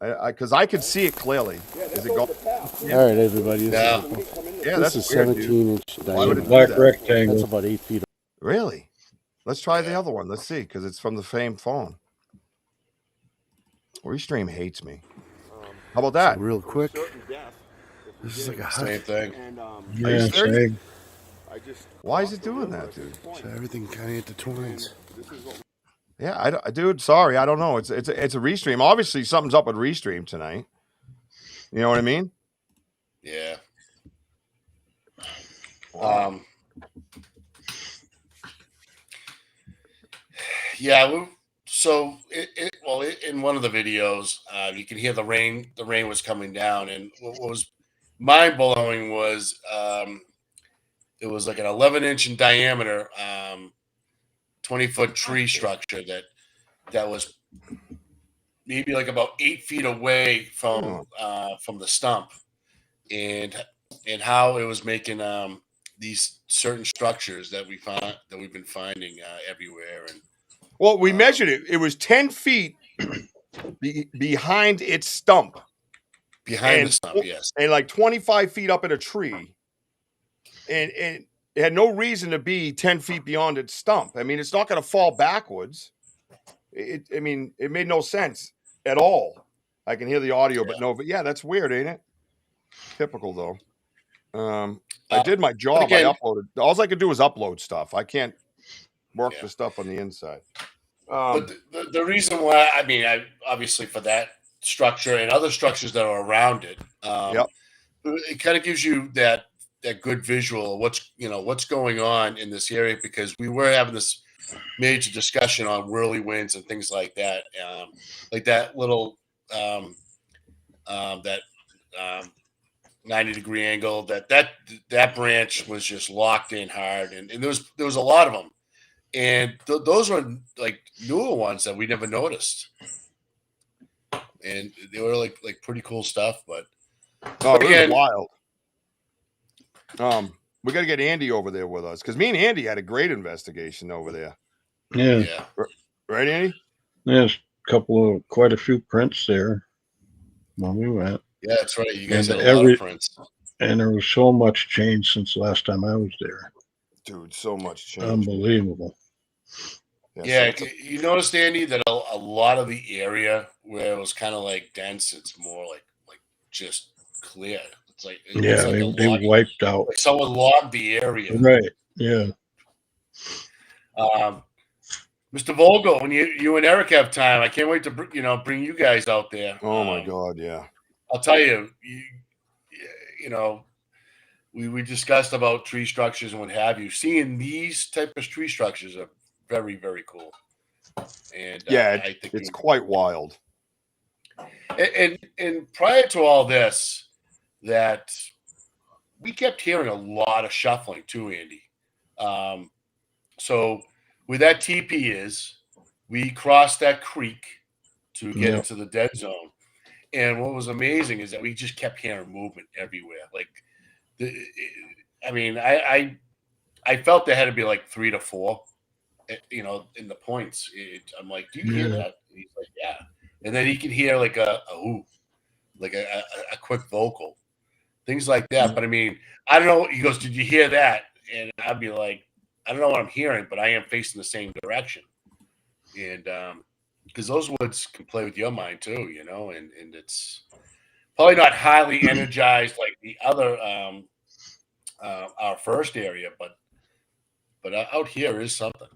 Because I could see it clearly. Is it going? All right, everybody. Yeah. That's This is weird, dude. 17-inch Why would diameter. it do Black that? rectangle. That's about 8 feet. Really? Let's try the other one. Let's see, because it's from the same phone. Restream hates me. How about that? So real quick. This is like a Same hut. thing. Are you Yeah, serious? same. Why is it doing that, dude? So everything kind of intertwines. Yeah, dude. Sorry, I don't know. It's a restream. Obviously, something's up with restream tonight. You know what I mean? Yeah. Yeah. So in one of the videos, you can hear the rain. The rain was coming down, and what was mind blowing was it was like an 11-inch in diameter, 20-foot tree structure that was maybe like about 8 feet away from the stump, and how it was making these certain structures that we've been finding everywhere. And well, we measured it. It was 10 feet behind its stump. Behind the stump, yes. And like 25 feet up in a tree. And it had no reason to be 10 feet beyond its stump. I mean, it's not going to fall backwards. It made no sense at all. I can hear the audio, but yeah, that's weird, ain't it? Typical, though. I did my job. Again, I uploaded. All I could do was upload stuff. I can't work the stuff on the inside. But the reason why, I obviously for that structure and other structures that are around it, it kind of gives you that good visual of what's going on in this area, because we were having this major discussion on whirly winds and things like that, like that little 90-degree angle that branch was just locked in hard, and there was a lot of them, and those were like newer ones that we never noticed, and they were like pretty cool stuff. But again, wild. We got to get Andy over there with us, because me and Andy had a great investigation over there. Yeah. Right, Andy? There's quite a few prints there when we went. Yeah, that's right. You guys had a lot of prints. And there was so much change since the last time I was there. Dude, so much change. Unbelievable. Yeah, you noticed, Andy, that a lot of the area where it was kind of like dense, it's more like just clear. It's like they wiped out. Like someone logged the area. Right. Yeah. Mr. Vogel, when you and Eric have time, I can't wait to bring you guys out there. Oh my God, yeah. I'll tell you, we discussed about tree structures and what have you. Seeing these type of tree structures are very, very cool. And I think it's quite wild. And prior to all this, that we kept hearing a lot of shuffling too, Andy. So where that TP is, we crossed that creek to get into the dead zone. And what was amazing is that we just kept hearing movement everywhere. Like, I felt there had to be like 3 to 4, in the points. I'm like, do you hear that? And he's like, yeah. And then he can hear like a ooh, like a quick vocal, things like that. But I don't know. He goes, did you hear that? And I'd be like, I don't know what I'm hearing, but I am facing the same direction. And because those woods can play with your mind too, and it's probably not highly energized like the other our first area, but out here is something.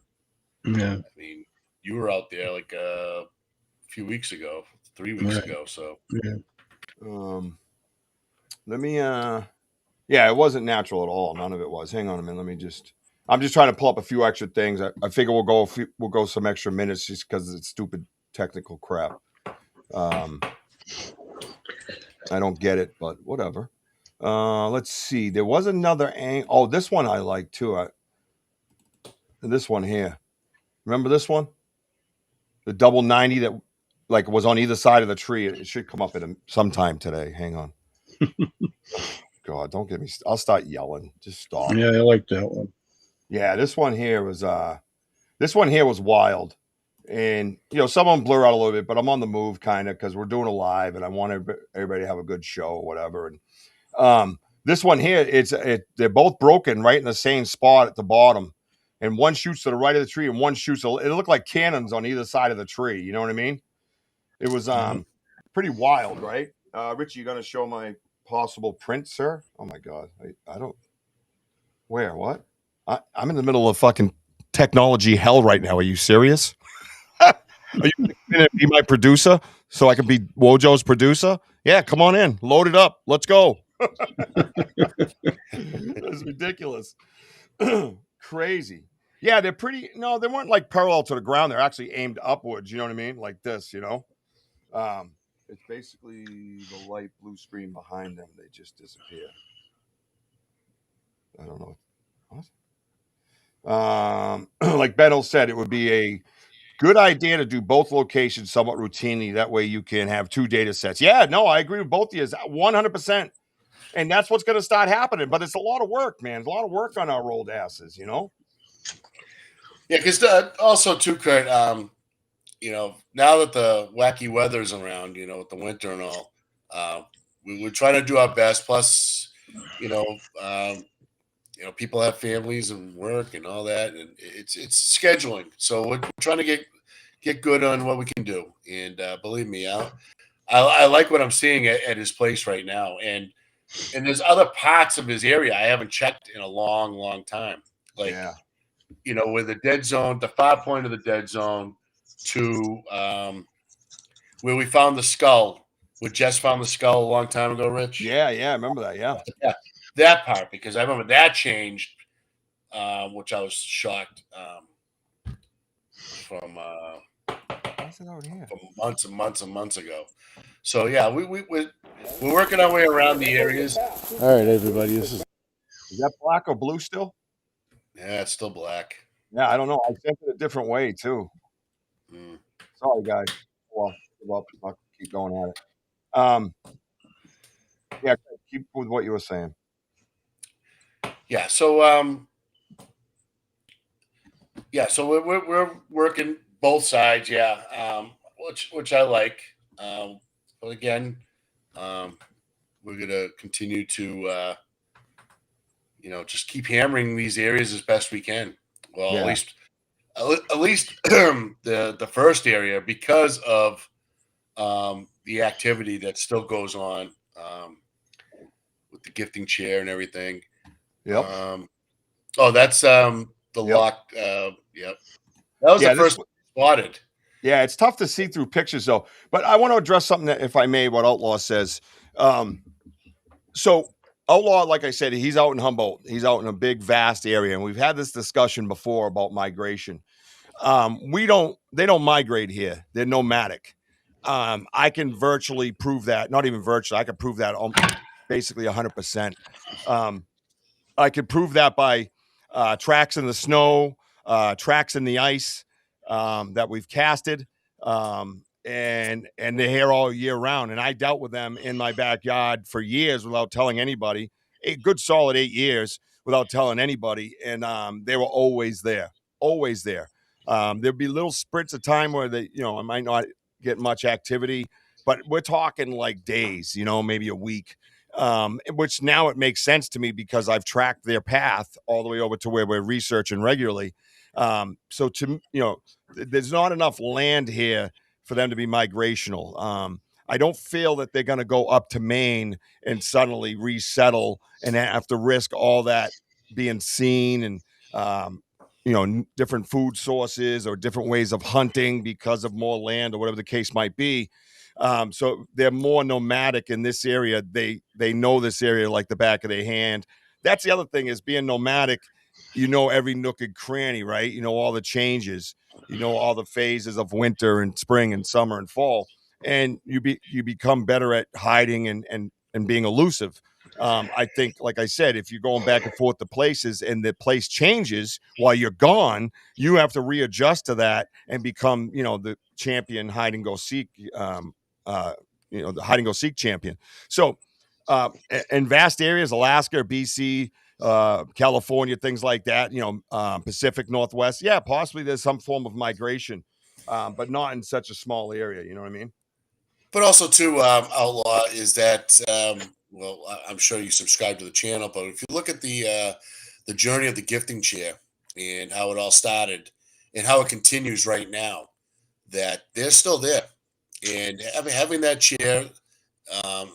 Yeah. You were out there like a few weeks ago, 3 weeks ago. So let me it wasn't natural at all. None of it was. Hang on a minute. I'm just trying to pull up a few extra things. I figure we'll go some extra minutes just because it's stupid technical crap. I don't get it, but whatever. Let's see. There was another angle. Oh, this one I like too. This one here. Remember this one? The double 90 that like was on either side of the tree. It should come up sometime today. Hang on. God, don't get me. I'll start yelling. Just stop. Yeah, I like that one. Yeah, this one here was wild, and some of them blur out a little bit, but I'm on the move kind of because we're doing a live, and I want everybody to have a good show or whatever. And this one here, they're both broken right in the same spot at the bottom, and one shoots to the right of the tree, and one shoots. It looked like cannons on either side of the tree. You know what I mean? It was pretty wild, right? Richie, you gonna show my possible print, sir? Oh my God, I don't. Where? What? I'm in the middle of fucking technology hell right now. Are you serious? Are you going to be my producer so I can be Wojo's producer? Yeah, come on in. Load it up. Let's go. That's ridiculous. Crazy. Yeah, they're pretty. No, they weren't like parallel to the ground. They're actually aimed upwards. You know what I mean? Like this. It's basically the light blue screen behind them. They just disappear. I don't know. What? Like Benno said, it would be a good idea to do both locations somewhat routinely. That way you can have 2 data sets. Yeah, no, I agree with both of you. 100%. And that's what's going to start happening. But it's a lot of work, man. It's a lot of work on our old asses, Yeah, because also too, Kurt, now that the wacky weather's around, with the winter and all, we're trying to do our best. Plus, people have families and work and all that, and it's scheduling. So we're trying to get good on what we can do. And believe me, I like what I'm seeing at his place right now. And there's other parts of his area I haven't checked in a long, long time. Like, with the dead zone, the far point of the dead zone to where we found the skull. We just found the skull a long time ago, Rich. Yeah, I remember that. Yeah, that part, because I remember that changed, which I was shocked from months and months and months ago. So yeah, we're working our way around the areas. All right, everybody, is that black or blue still? Yeah, it's still black. Yeah, I don't know. I sent it a different way too. Sorry, guys. Well, I'll keep going at it. Yeah, keep with what you were saying. Yeah, so we're working both sides, which I like. But again, we're gonna continue to just keep hammering these areas as best we can. Well, at least the first area, because of the activity that still goes on with the gifting chair and everything. Yep. That's the lock. Yep. That was the first one spotted. Yeah, it's tough to see through pictures though. But I want to address something that, if I may, what Outlaw says. So Outlaw, like I said, he's out in Humboldt. He's out in a big, vast area, and we've had this discussion before about migration. They don't migrate here. They're nomadic. I can virtually prove that. Not even virtually. I can prove that basically 100%. I could prove that by tracks in the snow, tracks in the ice that we've casted, and they're here all year round. And I dealt with them in my backyard for years without telling anybody. A good solid 8 years without telling anybody, and they were always there, always there. There'd be little sprints of time where I might not get much activity, but we're talking like days, maybe a week. Which now it makes sense to me because I've tracked their path all the way over to where we're researching regularly. So there's not enough land here for them to be migrational. I don't feel that they're going to go up to Maine and suddenly resettle and have to risk all that being seen and, different food sources or different ways of hunting because of more land or whatever the case might be. So they're more nomadic in this area. They know this area like the back of their hand. That's the other thing, is being nomadic. Every nook and cranny, right? All the changes, all the phases of winter and spring and summer and fall, and you become better at hiding and being elusive. I think, like I said, if you're going back and forth to places and the place changes while you're gone, you have to readjust to that and become, the champion hide and go seek, the hide and go seek champion. So, in vast areas, Alaska, BC, California, things like that, Pacific Northwest. Yeah, possibly there's some form of migration, but not in such a small area. You know what I mean? But also, too, Outlaw, is that, I'm sure you subscribe to the channel, but if you look at the journey of the gifting chair and how it all started and how it continues right now, that they're still there. And having that chair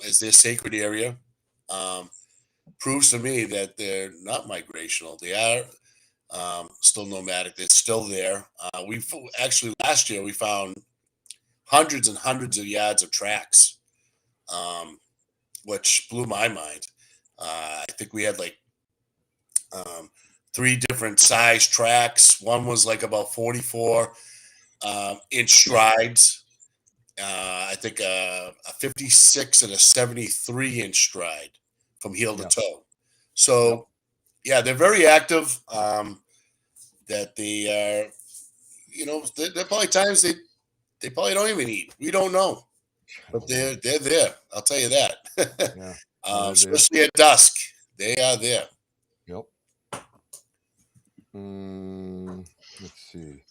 as their sacred area proves to me that they're not migrational. They are still nomadic. They're still there. Last year we found hundreds and hundreds of yards of tracks, which blew my mind. I think we had like 3 different size tracks. One was like about 44 inch strides. I think a 56 and a 73 inch stride from heel to toe. So, yeah, they're very active. That they are, there are probably times they probably don't even eat. We don't know, but they're there. I'll tell you that. Especially at dusk, they are there. Yep. Let's see.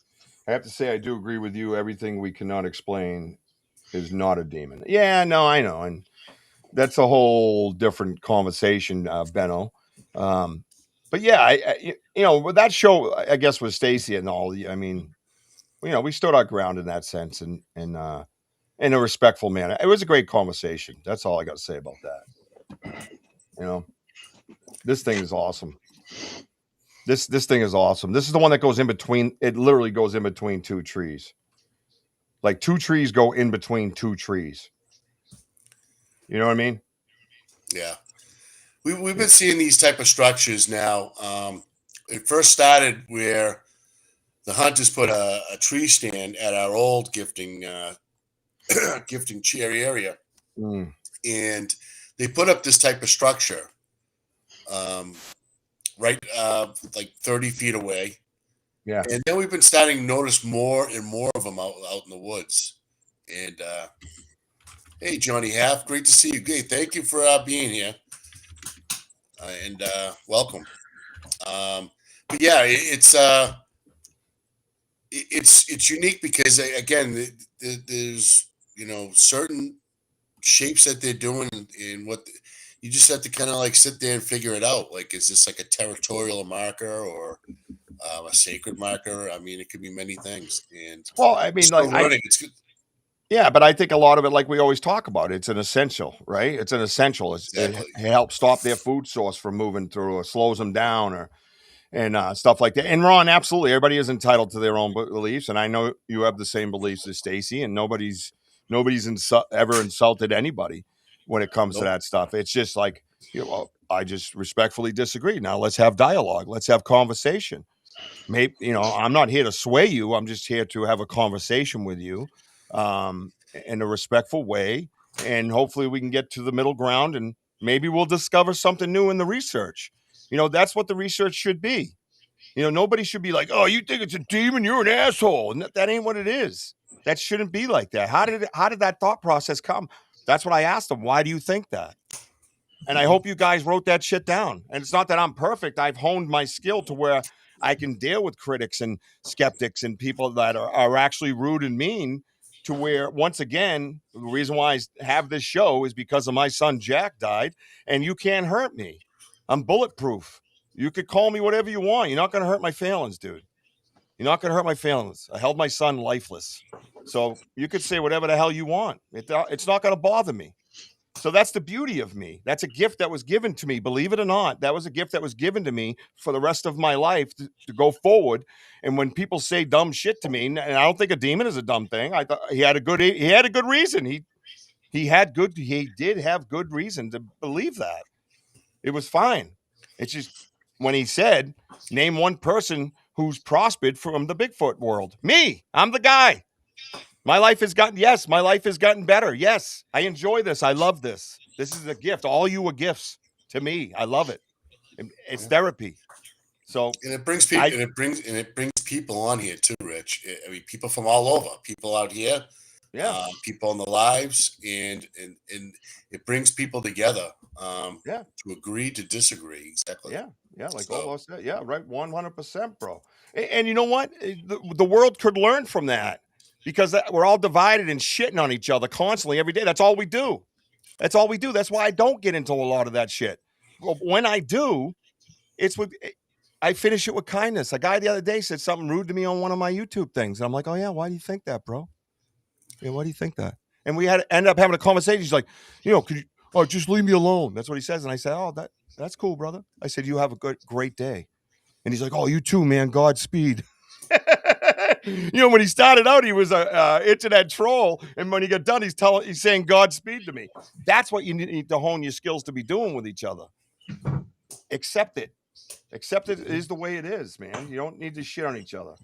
I have to say, I do agree with you. Everything we cannot explain is not a demon. Yeah, no, I know, and that's a whole different conversation, Benno. But yeah, I with that show, I guess with Stacy and all. I mean, we stood our ground in that sense, and in a respectful manner. It was a great conversation. That's all I got to say about that. This thing is awesome. This thing is awesome. This is the one that goes in between. It literally goes in between 2 trees. Like 2 trees go in between 2 trees. You know what I mean? Yeah. We've been seeing these type of structures now. It first started where the hunters put a tree stand at our old gifting chair area, and they put up this type of structure, right, like 30 feet away. Yeah. And then we've been starting to notice more and more of them out in the woods. And hey, Johnny Half, great to see you. Hey, thank you for being here. And welcome. But yeah, it's unique because again, there's certain shapes that they're doing, and what you just have to kind of like sit there and figure it out. Like, is this like a territorial marker or a sacred marker? I mean, it could be many things. And I mean, it's good. Yeah, but I think a lot of it, like we always talk about, it's an essential, right? It's an essential. It helps stop their food source from moving through, or slows them down, and stuff like that. And Ron, absolutely, everybody is entitled to their own beliefs, and I know you have the same beliefs as Stacy, and nobody's ever insulted anybody when it comes to that stuff. It's just like, I just respectfully disagree. Now let's have dialogue. Let's have conversation. Maybe, I'm not here to sway you. I'm just here to have a conversation with you. In a respectful way, and hopefully we can get to the middle ground, and maybe we'll discover something new in the research. That's what the research should be. Nobody should be like, oh, you think it's a demon, you're an asshole. And that ain't what it is. That shouldn't be like that. How did that thought process come? That's what I asked them. Why do you think that? And I hope you guys wrote that shit down. And it's not that I'm perfect. I've honed my skill to where I can deal with critics and skeptics and people that are actually rude and mean, to where, once again, the reason why I have this show is because of my son Jack died, and you can't hurt me. I'm bulletproof. You could call me whatever you want. You're not going to hurt my feelings, dude. You're not going to hurt my feelings. I held my son lifeless. So you could say whatever the hell you want. It's not going to bother me. So that's the beauty of me. That's a gift that was given to me. Believe it or not, that was a gift that was given to me for the rest of my life to go forward. And when people say dumb shit to me, and I don't think a demon is a dumb thing. I thought he had a good reason. He did have good reason to believe that. It was fine. It's just when he said, name one person who's prospered from the Bigfoot world. Me, I'm the guy. My life has gotten better. Yes, I enjoy this. I love this. This is a gift. All you are gifts to me. I love it. It's therapy. So, and it brings people, it brings people on here too, Rich. I mean, people from all over, people out here, people in the lives, and it brings people together. To agree to disagree. Exactly. Yeah, like almost said. Yeah, right. 100%, bro. And you know what? The world could learn from that. Because we're all divided and shitting on each other constantly every day. That's all we do. That's why I don't get into a lot of that shit. Well, when I do, I finish it with kindness. A guy the other day said something rude to me on one of my YouTube things. And I'm like, oh, yeah, why do you think that, bro? Yeah, why do you think that? And we end up having a conversation. He's like, could you, just leave me alone. That's what he says. And I said, oh, that's cool, brother. I said, you have a great day. And he's like, oh, you too, man. Godspeed. When he started out, he was a internet troll, and when he got done, he's saying Godspeed to me. That's what you need to hone your skills to be doing with each other. Accept it. Accept it is the way it is, man. You don't need to shit on each other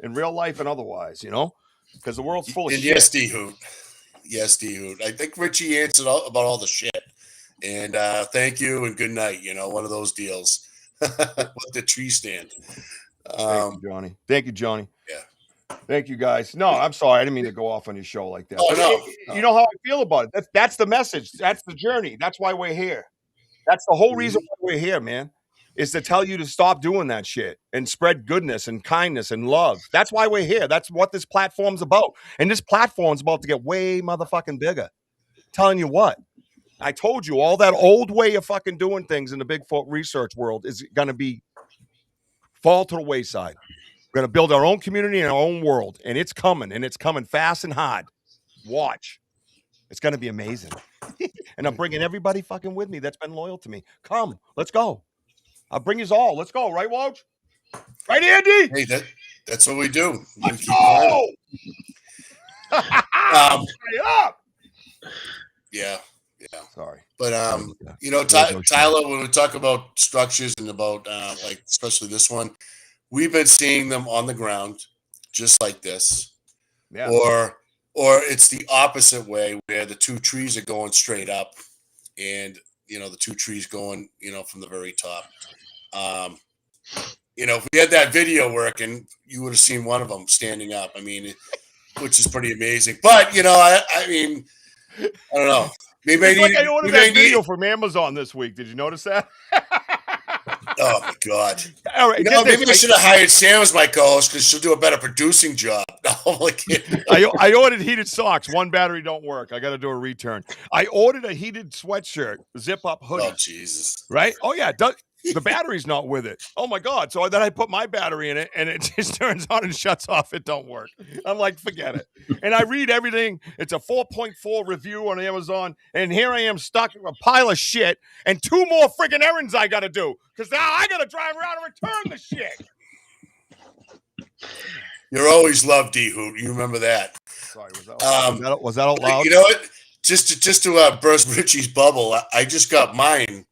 in real life and otherwise, because the world's full of And shit. yes, D-Hoot. Yes, D-Hoot. I think Richie answered about all the shit. And thank you and good night. One of those deals with the tree stand. Thank you, Johnny. Thank you, Johnny. Yeah. Thank you, guys. No, I'm sorry. I didn't mean to go off on your show like that. Oh, But no. You know how I feel about it. That's the message. That's the journey. That's why we're here. That's the whole reason why we're here, man, is to tell you to stop doing that shit and spread goodness and kindness and love. That's why we're here. That's what this platform's about. And this platform's about to get way motherfucking bigger. Telling you what. I told you all that old way of fucking doing things in the Bigfoot research world is going to fall to the wayside. We're going to build our own community and our own world, and it's coming fast and hard. Watch. It's going to be amazing. And I'm bringing everybody fucking with me that's been loyal to me. Come, let's go. I'll bring you all. Let's go. Right, Woj? Right, Andy? Hey, that's what we do. Let's go. Up. Yeah. Yeah. Sorry. But, Tyler, when we talk about structures and about, especially this one, we've been seeing them on the ground just like this. Yeah. Or it's the opposite way where the two trees are going straight up and, the two trees going, from the very top. If we had that video working, you would have seen one of them standing up. I mean, which is pretty amazing. But, I mean, I don't know. Maybe I ordered that video from Amazon this week. Did you notice that? Oh my God! All right, maybe I should have hired Sam as my co-host because she'll do a better producing job. No, I ordered heated socks. One battery don't work. I got to do a return. I ordered a heated sweatshirt, zip-up hoodie. Oh Jesus! Right? Oh yeah, the battery's not with it. Oh my God! So then I put my battery in it, and it just turns on and shuts off. It don't work. I'm like, forget it. And I read everything. It's a 4.4 review on Amazon, and here I am stuck with a pile of shit and 2 more friggin' errands I got to do because now I got to drive around and return the shit. You're always loved, D-Hoot. You remember that? Sorry, was that out loud? You know what? Just to burst Richie's bubble, I just got mine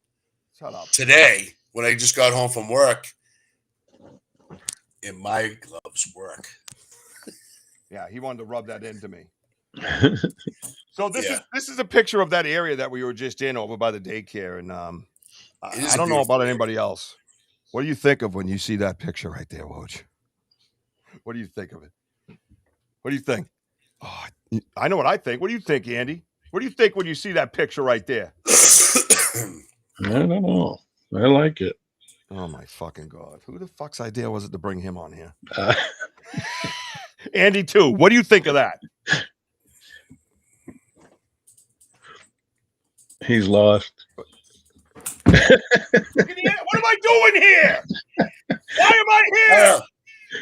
today when I just got home from work, and my gloves work. Yeah, he wanted to rub that into me. So this is a picture of that area that we were just in over by the daycare, and I don't know about anybody else. What do you think of when you see that picture right there, Woj? What do you think of it? What do you think? Oh, I know what I think. What do you think, Andy? What do you think when you see that picture right there? I don't know. I like it. Oh my fucking God! Who the fuck's idea was it to bring him on here? Andy too. What do you think of that? He's lost. What am I doing here? Why am I here?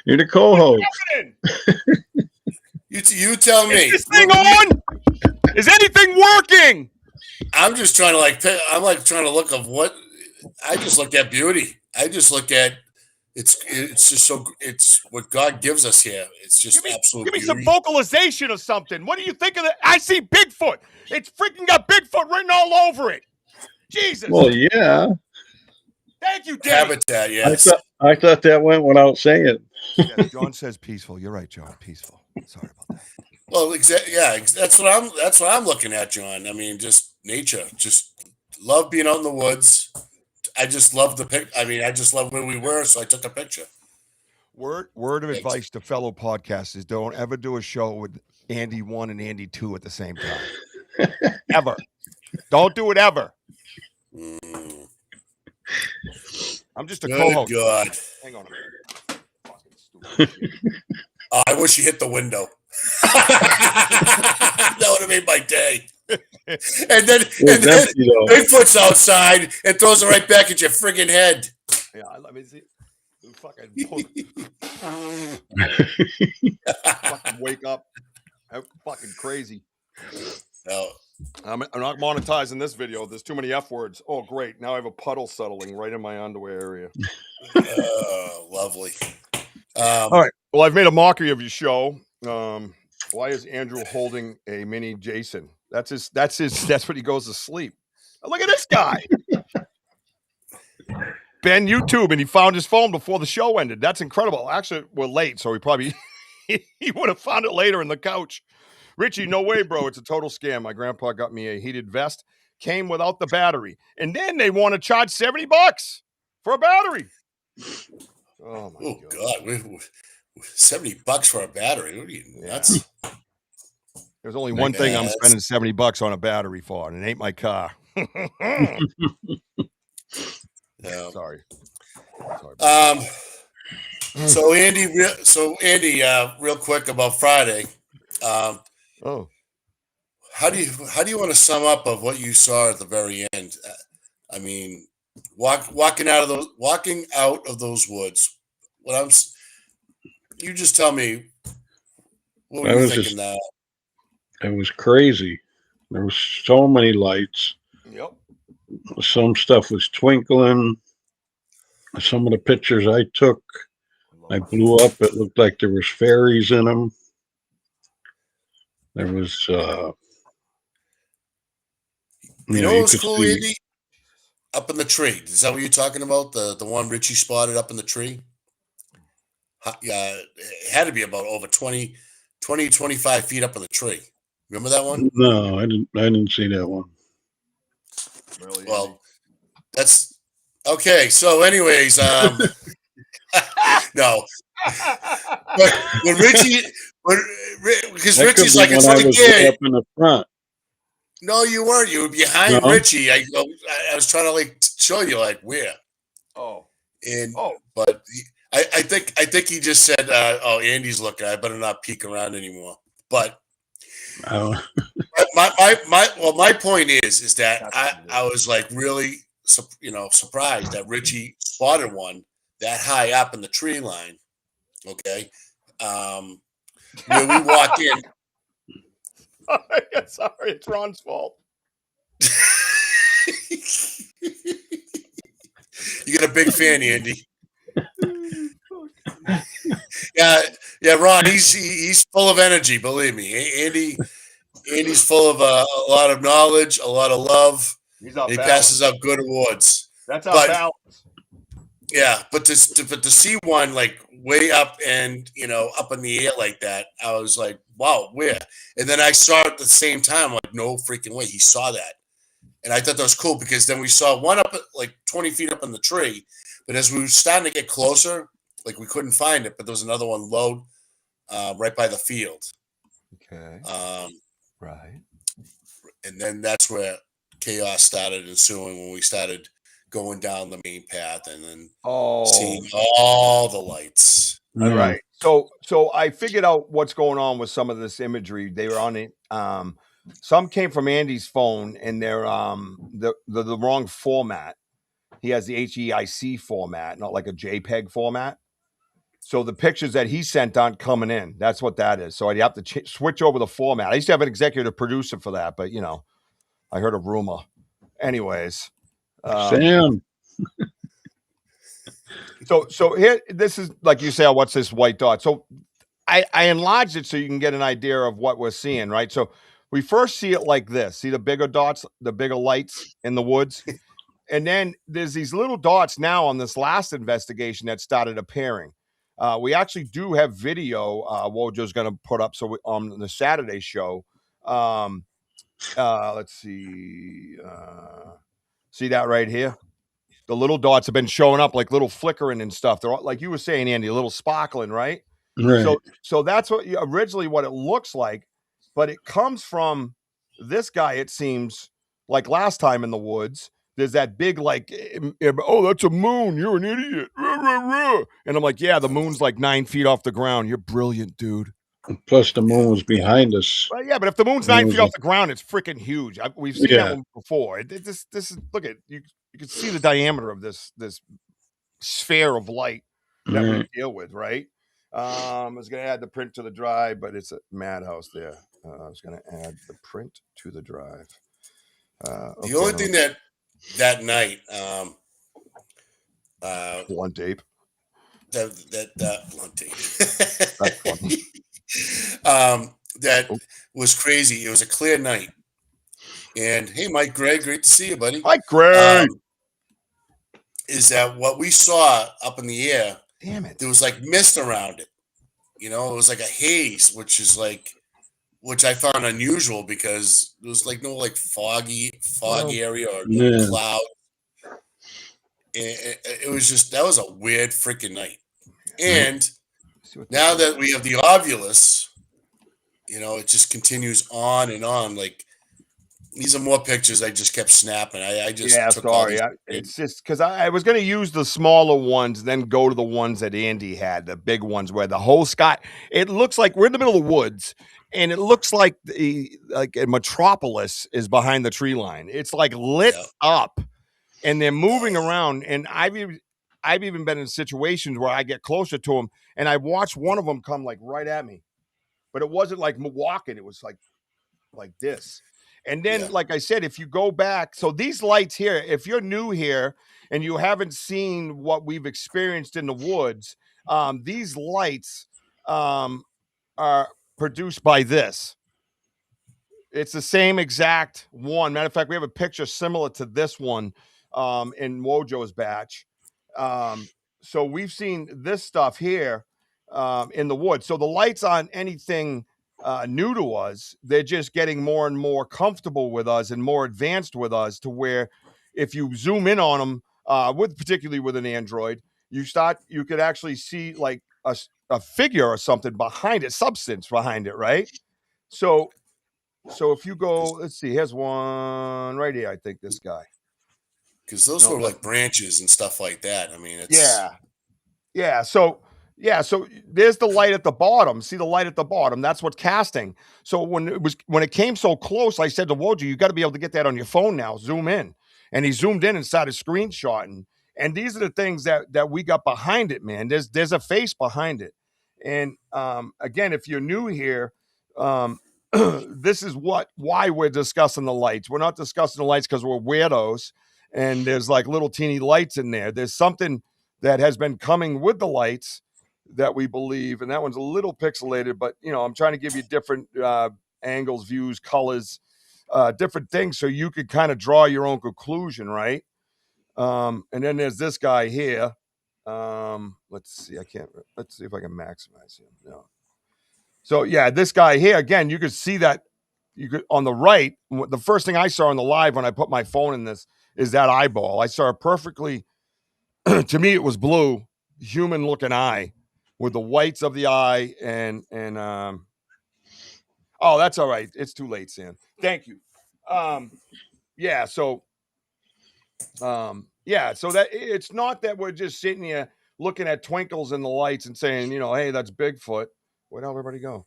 You're the co-host. You tell me. Is this thing on? Is anything working? I'm just trying to I'm trying to look of what. I just look at beauty. I just look at it's just so it's what God gives us here. It's just absolute. Give me some vocalization or something. What do you think of that? I see Bigfoot. It's freaking got Bigfoot written all over it. Jesus. Well, yeah. Thank you, Dave. Habitat, yes. I thought that went without saying. Yeah, John says peaceful. You're right, John. Peaceful. Sorry about that. Well, that's what I'm looking at, John. I mean, just nature. Just love being out in the woods. I just love the pic. I mean, I just love where we were, so I took a picture. Word of advice to fellow podcasters: don't ever do a show with Andy 1 and Andy 2 at the same time. Ever. Don't do it ever. I'm just a co-host. God. Hang on a minute. Fucking stupid. I wish you hit the window. That would have made my day. And then Bigfoot's outside and throws it right back at your friggin' head. Yeah, let me see. Fucking wake up. I'm fucking crazy. No. I'm not monetizing this video. There's too many F words. Oh, great. Now I have a puddle settling right in my underwear area. Lovely. All right. Well, I've made a mockery of your show. Why is Andrew holding a mini Jason? That's what he goes to sleep. Oh, look at this guy. Ben YouTube, and he found his phone before the show ended. That's incredible. Actually, we're late, so he probably he would have found it later in the couch. Richie, no way, bro. It's a total scam. My grandpa got me a heated vest, came without the battery, and then they want to charge $70 for a battery. Oh my God. $70 for a battery. What are you nuts? There's only one thing I'm spending $70 on a battery for, and it ain't my car. No. Sorry. So Andy, real quick about Friday. How do you want to sum up of what you saw at the very end? I mean, walking out of those woods. You just tell me. What were you thinking now? It was crazy. There was so many lights. Yep. Some stuff was twinkling. Some of the pictures I took, I blew up. It looked like there was fairies in them. There was, you know what was cool, Andy? Up in the tree. Is that what you're talking about? The one Richie spotted up in the tree? Yeah, it had to be about over 20, 25 feet up in the tree. Remember that one? No, I didn't see that one. Really? Well, that's okay. So, anyways, no. But when because Richie's like, it's like, yeah, up in the front. No, you weren't. You were behind Richie. I was trying to like show you like where. But I think he just said, "Oh, Andy's looking. I better not peek around anymore." But my point is that I was like really surprised that Richie spotted one that high up in the tree line. Okay, where we walk in. Sorry, it's Ron's fault. You got a big fan, Andy. Yeah, Ron. He's full of energy. Believe me, Andy's full of a lot of knowledge, a lot of love. He passes out good awards. That's our balance. Yeah, but to see one like way up and up in the air like that, I was like, wow, where? And then I saw it at the same time, like, no freaking way, he saw that. And I thought that was cool because then we saw one up at like 20 feet up in the tree, but as we were starting to get closer, like we couldn't find it, but there was another one low right by the field. Okay. Right. And then that's where chaos started ensuing when we started going down the main path and then seeing all the lights. All right. So I figured out what's going on with some of this imagery. They were on it. Some came from Andy's phone, and they're the wrong format. He has the HEIC format, not like a JPEG format. So the pictures that he sent aren't coming in. That's what that is. So I'd have to switch over the format. I used to have an executive producer for that, but I heard a rumor. Anyways, Sam. So here, this is like you say, what's this white dot? So I enlarged it so you can get an idea of what we're seeing, right? So we first see it like this. See the bigger dots, the bigger lights in the woods? And then there's these little dots now on this last investigation that started appearing. We actually do have video Wojo's going to put up on the Saturday show. Let's see. See that right here? The little dots have been showing up like little flickering and stuff. They're all, like you were saying, Andy, a little sparkling, right? Right. So that's what originally what it looks like, but it comes from this guy. It seems like last time in the woods, there's that big like, oh, that's a moon. You're an idiot. And I'm like, yeah, the moon's like 9 feet off the ground. You're brilliant, dude. Plus the moon was behind us. Well, yeah, but if the moon's 9 feet off the ground, it's freaking huge. We've seen that one before. This is look at you. You can see the diameter of this sphere of light that we deal with, right? I was going to add the print to the drive, but it's a madhouse there. I was going to add the print to the drive. Okay, the only thing that night, blunt tape. That blunt tape. That's funny. That was crazy. It was a clear night. And hey, Mike Gregg, great to see you, buddy. Mike Gregg. is that what we saw up in the air, Damn it. there was like mist around it. You know, it was like a haze, which I found unusual because there was like no like foggy area or Yeah. cloud. It was just, that was a weird freaking night. And See what now this is. that we have the Ovulus, you know, it just continues on and on. Like, these are more pictures I just kept snapping. I just Yeah, took all sorry. these. It's just because I was going to use the smaller ones, then go to the ones that Andy had, the big ones where the whole sky. It looks like we're in the middle of the woods, and it looks like a metropolis is behind the tree line. It's like lit Yeah. up, and they're moving around. And I've even been in situations where I get closer to them, and I watched one of them come like right at me, but it wasn't like walking. It was like this. And then, Yeah. like I said, if you go back, so these lights here, if you're new here and you haven't seen what we've experienced in the woods, these lights are produced by this. It's the same exact one. Matter of fact, we have a picture similar to this one in Wojo's batch. So we've seen this stuff here in the woods. So the lights aren't anything new to us. They're just getting more and more comfortable with us and more advanced with us, to where if you zoom in on them, particularly with an Android, you could actually see like a figure or something behind it, substance behind it, right? So if you go, let's see, here's one right here. I think this guy. Because those were like branches and stuff like that. I mean, it's Yeah. So there's the light at the bottom. See the light at the bottom? That's what's casting. So when it came so close, I said to Wojo, you got to be able to get that on your phone now. Zoom in. And he zoomed in and started screenshotting. And these are the things that we got behind it, man. There's a face behind it. And again, if you're new here, this is why we're discussing the lights. We're not discussing the lights because we're weirdos and there's like little teeny lights in there. There's something that has been coming with the lights that we believe, and that one's a little pixelated, but you know, I'm trying to give you different angles, views, colors, different things, so you could kind of draw your own conclusion, right? And then there's this guy here. Let's see if I can maximize him. No. So yeah, this guy here, again, you could see that on the right. The first thing I saw in the live when I put my phone in this is that eyeball. I saw it perfectly. To me, it was blue, human looking eye with the whites of the eye and oh, that's all right. It's too late, Sam. Thank you. Yeah. So that it's not that we're just sitting here looking at twinkles in the lights and saying, you know, hey, that's Bigfoot. Where'd everybody go?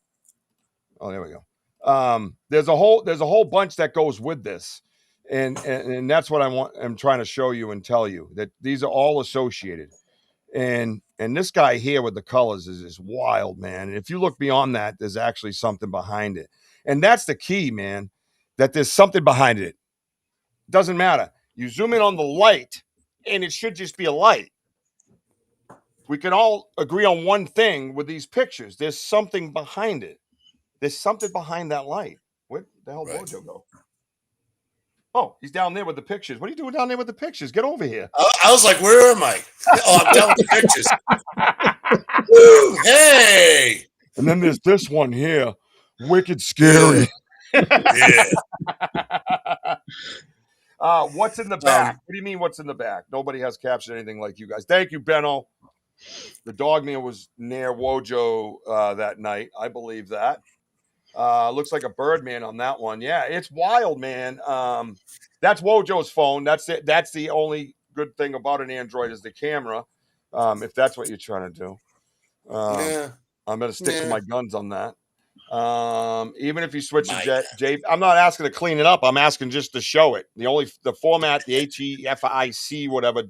Oh, there we go. There's a whole bunch that goes with this. And that's what I'm trying to show you and tell you, that these are all associated. And this guy here with the colors is wild, man. And if you look beyond that, there's actually something behind it. And that's the key, man, that there's something behind it. Doesn't matter. You zoom in on the light and it should just be a light. We can all agree on one thing with these pictures. There's something behind it. There's something behind that light. Where the hell did Wojo go? Oh, he's down there with the pictures. What are you doing down there with the pictures? Get over here. I was like, where am I? Oh, I'm down with the pictures. Woo, hey. And then there's this one here. Wicked scary. Yeah. What's in the back? What do you mean what's in the back? Nobody has captured anything like you guys. Thank you, Benno. The dog man was near Wojo that night. I believe that. Looks like a Birdman on that one. Yeah, it's wild, man. That's Wojo's phone. That's it. That's the only good thing about an Android is the camera. If that's what you're trying to do. I'm going to stick to my guns on that. Even if you switch to J, I'm not asking to clean it up. I'm asking just to show it. The format, the HEFIC, whatever,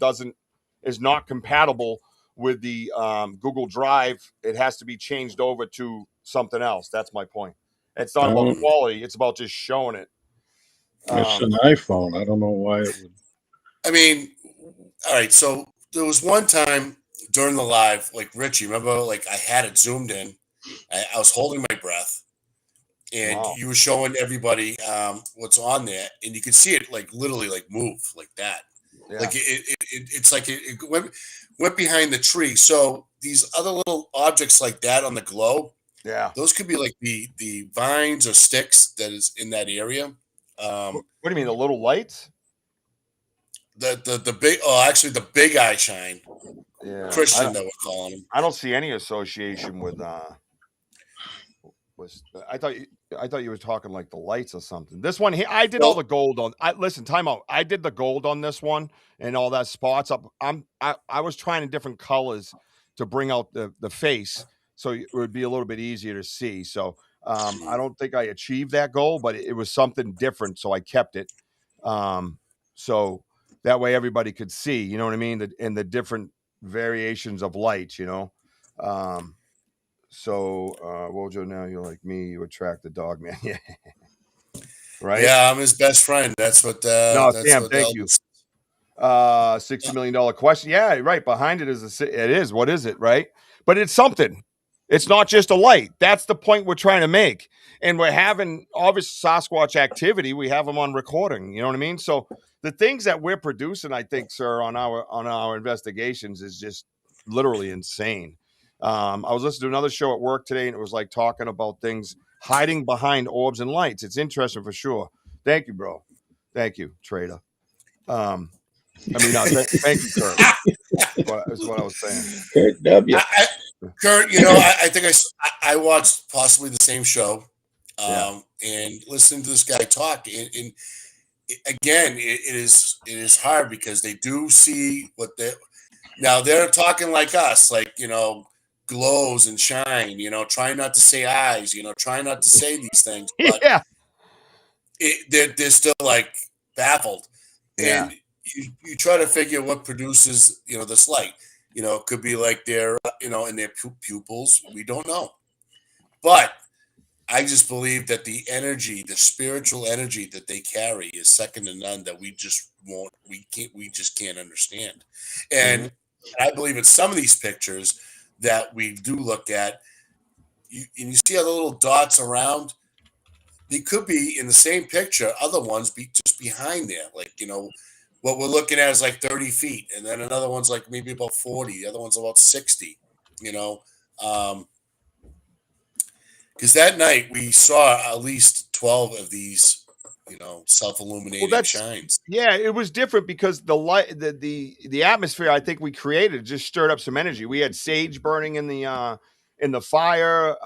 is not compatible with the Google Drive. It has to be changed over to something else. That's my point. It's not about quality. It's about just showing it. It's an iPhone. I don't know why it would. I mean, all right. So there was one time during the live, like Richie, remember, like I had it zoomed in. I was holding my breath, and you were showing everybody what's on there, and you could see it like literally like move like that. Yeah. Like it's like it went behind the tree. So these other little objects like that on the globe, Yeah. those could be like the vines or sticks that is in that area. What do you mean, the little lights? The big actually the big eye shine. Yeah. Christian that we're calling him. I don't see any association with I thought you were talking like the lights or something. This one here, I did all the gold on. Listen, time out. I did the gold on this one and all that spots up. I was trying in different colors to bring out the face, so it would be a little bit easier to see. So I don't think I achieved that goal, but it was something different, so I kept it. So that way everybody could see. You know what I mean? And the different variations of lights. You know. So, Wojo, now you're like me, you attract the dog man. Yeah. Right? Yeah, I'm his best friend. That's what no, that's Sam, what thank you. $60 million question. Yeah, right. Behind it is what is it, right? But it's something. It's not just a light. That's the point we're trying to make. And we're having obvious Sasquatch activity. We have them on recording. You know what I mean? So the things that we're producing, I think, sir, on our investigations is just literally insane. I was listening to another show at work today, and it was like talking about things hiding behind orbs and lights. It's interesting for sure. Thank you, bro. Thank you, Trader. Thank you, Kurt. That's what I was saying. Kurt W. Kurt, I think I watched possibly the same show, and listened to this guy talk. And again, it is hard because they do see what they're talking like us, like glows and shine, trying not to say eyes, trying not to say these things, but they're still like baffled. And you try to figure what produces, this light. It could be like they're, in their pupils. We don't know. But I just believe that the energy, the spiritual energy that they carry is second to none, that we just can't understand. And I believe in some of these pictures that we do look at, and you see all the little dots around, they could be in the same picture, other ones be just behind there. Like, what we're looking at is like 30 feet, and then another one's like maybe about 40, the other one's about 60, because that night we saw at least 12 of these, self-illuminating shines. Yeah, it was different because the light, the atmosphere I think we created just stirred up some energy. We had sage burning in the fire.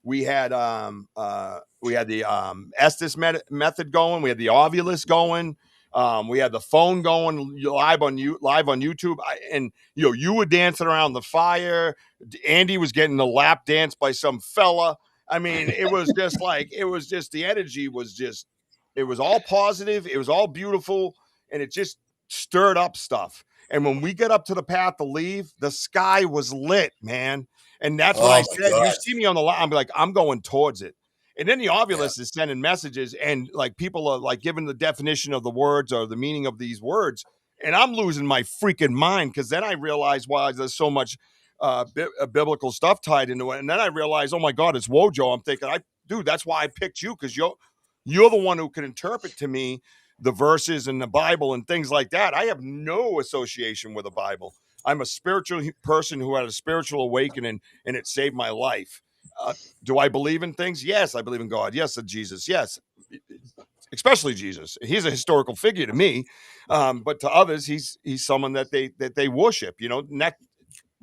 We had the Estes method going. We had the Ovulus going. We had the phone going live on YouTube, and you were dancing around the fire. Andy was getting the lap dance by some fella. I mean, it was just the energy was just. It was all positive. It was all beautiful, and it just stirred up stuff. And when we get up to the path to leave, the sky was lit, man. And that's what I said. God. You see me on the line, I'm like, I'm going towards it. And then the Ovulus is sending messages, and like people are like giving the definition of the words or the meaning of these words. And I'm losing my freaking mind, because then I realize why there's so much biblical stuff tied into it. And then I realize, oh my God, it's Wojo. I'm thinking, dude, that's why I picked you, because you're the one who can interpret to me the verses in the Bible and things like that. I have no association with the Bible. I'm a spiritual person who had a spiritual awakening, and it saved my life. Do I believe in things? Yes, I believe in God. Yes, in Jesus. Yes, especially Jesus. He's a historical figure to me, but to others, he's someone that they worship.